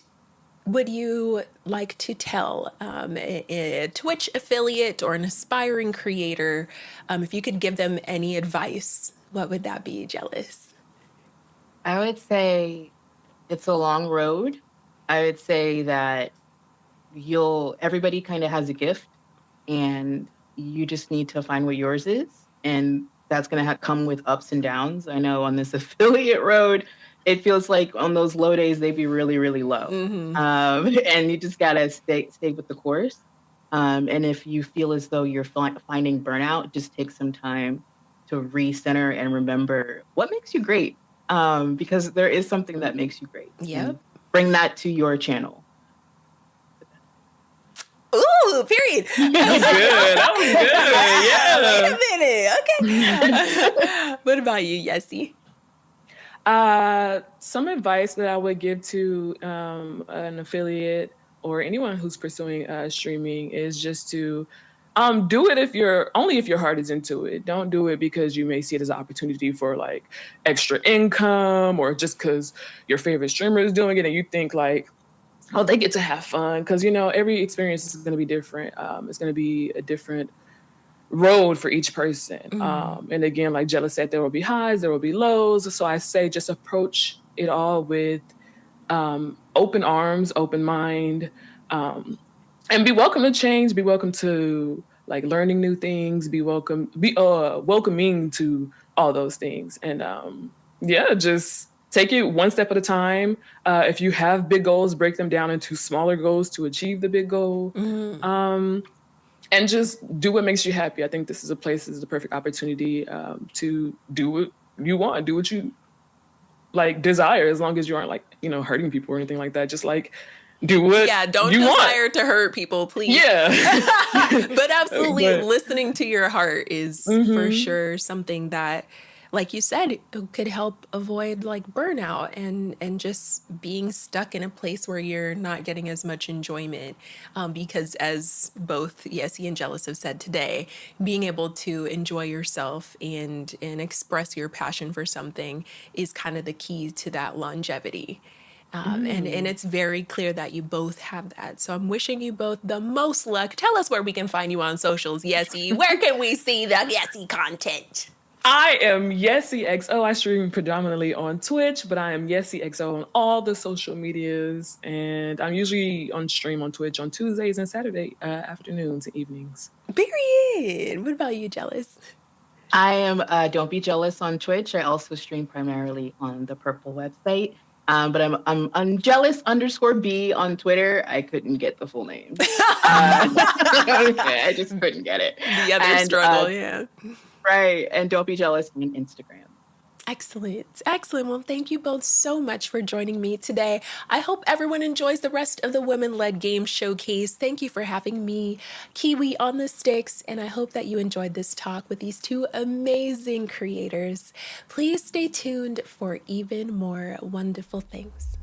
would you like to tell a Twitch affiliate or an aspiring creator, if you could give them any advice, what would that be, Jealous? I would say it's a long road. I would say that everybody kind of has a gift, and you just need to find what yours is. And that's going to come with ups and downs. I know on this affiliate road, it feels like on those low days, they'd be really, really low. And you just got to stay with the course. And if you feel as though you're finding burnout, just take some time to recenter and remember what makes you great. Because there is something that makes you great. Yep. Bring that to your channel. Ooh, period. That was good. Yeah. Wait a minute. Okay. What about you, Yessie? Some advice that I would give to an affiliate or anyone who's pursuing streaming is just to do it if your heart is into it. Don't do it because you may see it as an opportunity for like extra income, or just because your favorite streamer is doing it and you think like, oh, they get to have fun. Because, you know, every experience is going to be different. It's going to be a different road for each person. And again, like Jealous said, there will be highs, there will be lows. So I say just approach it all with open arms, open mind, and be welcome to change, be welcome to like learning new things, be welcoming to all those things. And just take it one step at a time. If you have big goals, break them down into smaller goals to achieve the big goal. And just do what makes you happy. I think this is the perfect opportunity to do what you want, do what you like desire, as long as you aren't like, you know, hurting people or anything like that. Just like do what don't you desire want. to hurt people, please. But absolutely, listening to your heart is for sure something that, like you said, could help avoid like burnout and just being stuck in a place where you're not getting as much enjoyment. Because as both Yessie and Jealous have said today, being able to enjoy yourself and express your passion for something is kind of the key to that longevity. And it's very clear that you both have that. So I'm wishing you both the most luck. Tell us where we can find you on socials, Yessie. Where can we see the Yessie content? I am Yessie XO. I stream predominantly on Twitch, but I am Yessie XO on all the social medias. And I'm usually on stream on Twitch on Tuesdays and Saturday afternoons and evenings. Period. What about you, Jealous? I am Don't Be Jealous on Twitch. I also stream primarily on the Purple website. But I'm jealous_B on Twitter. I couldn't get the full name. I just couldn't get it. The other struggle, yeah. Right. And Don't Be Jealous on Instagram. Excellent. Excellent. Well, thank you both so much for joining me today. I hope everyone enjoys the rest of the Women-Led Game Showcase. Thank you for having me, Kiwi, on the sticks, and I hope that you enjoyed this talk with these two amazing creators. Please stay tuned for even more wonderful things.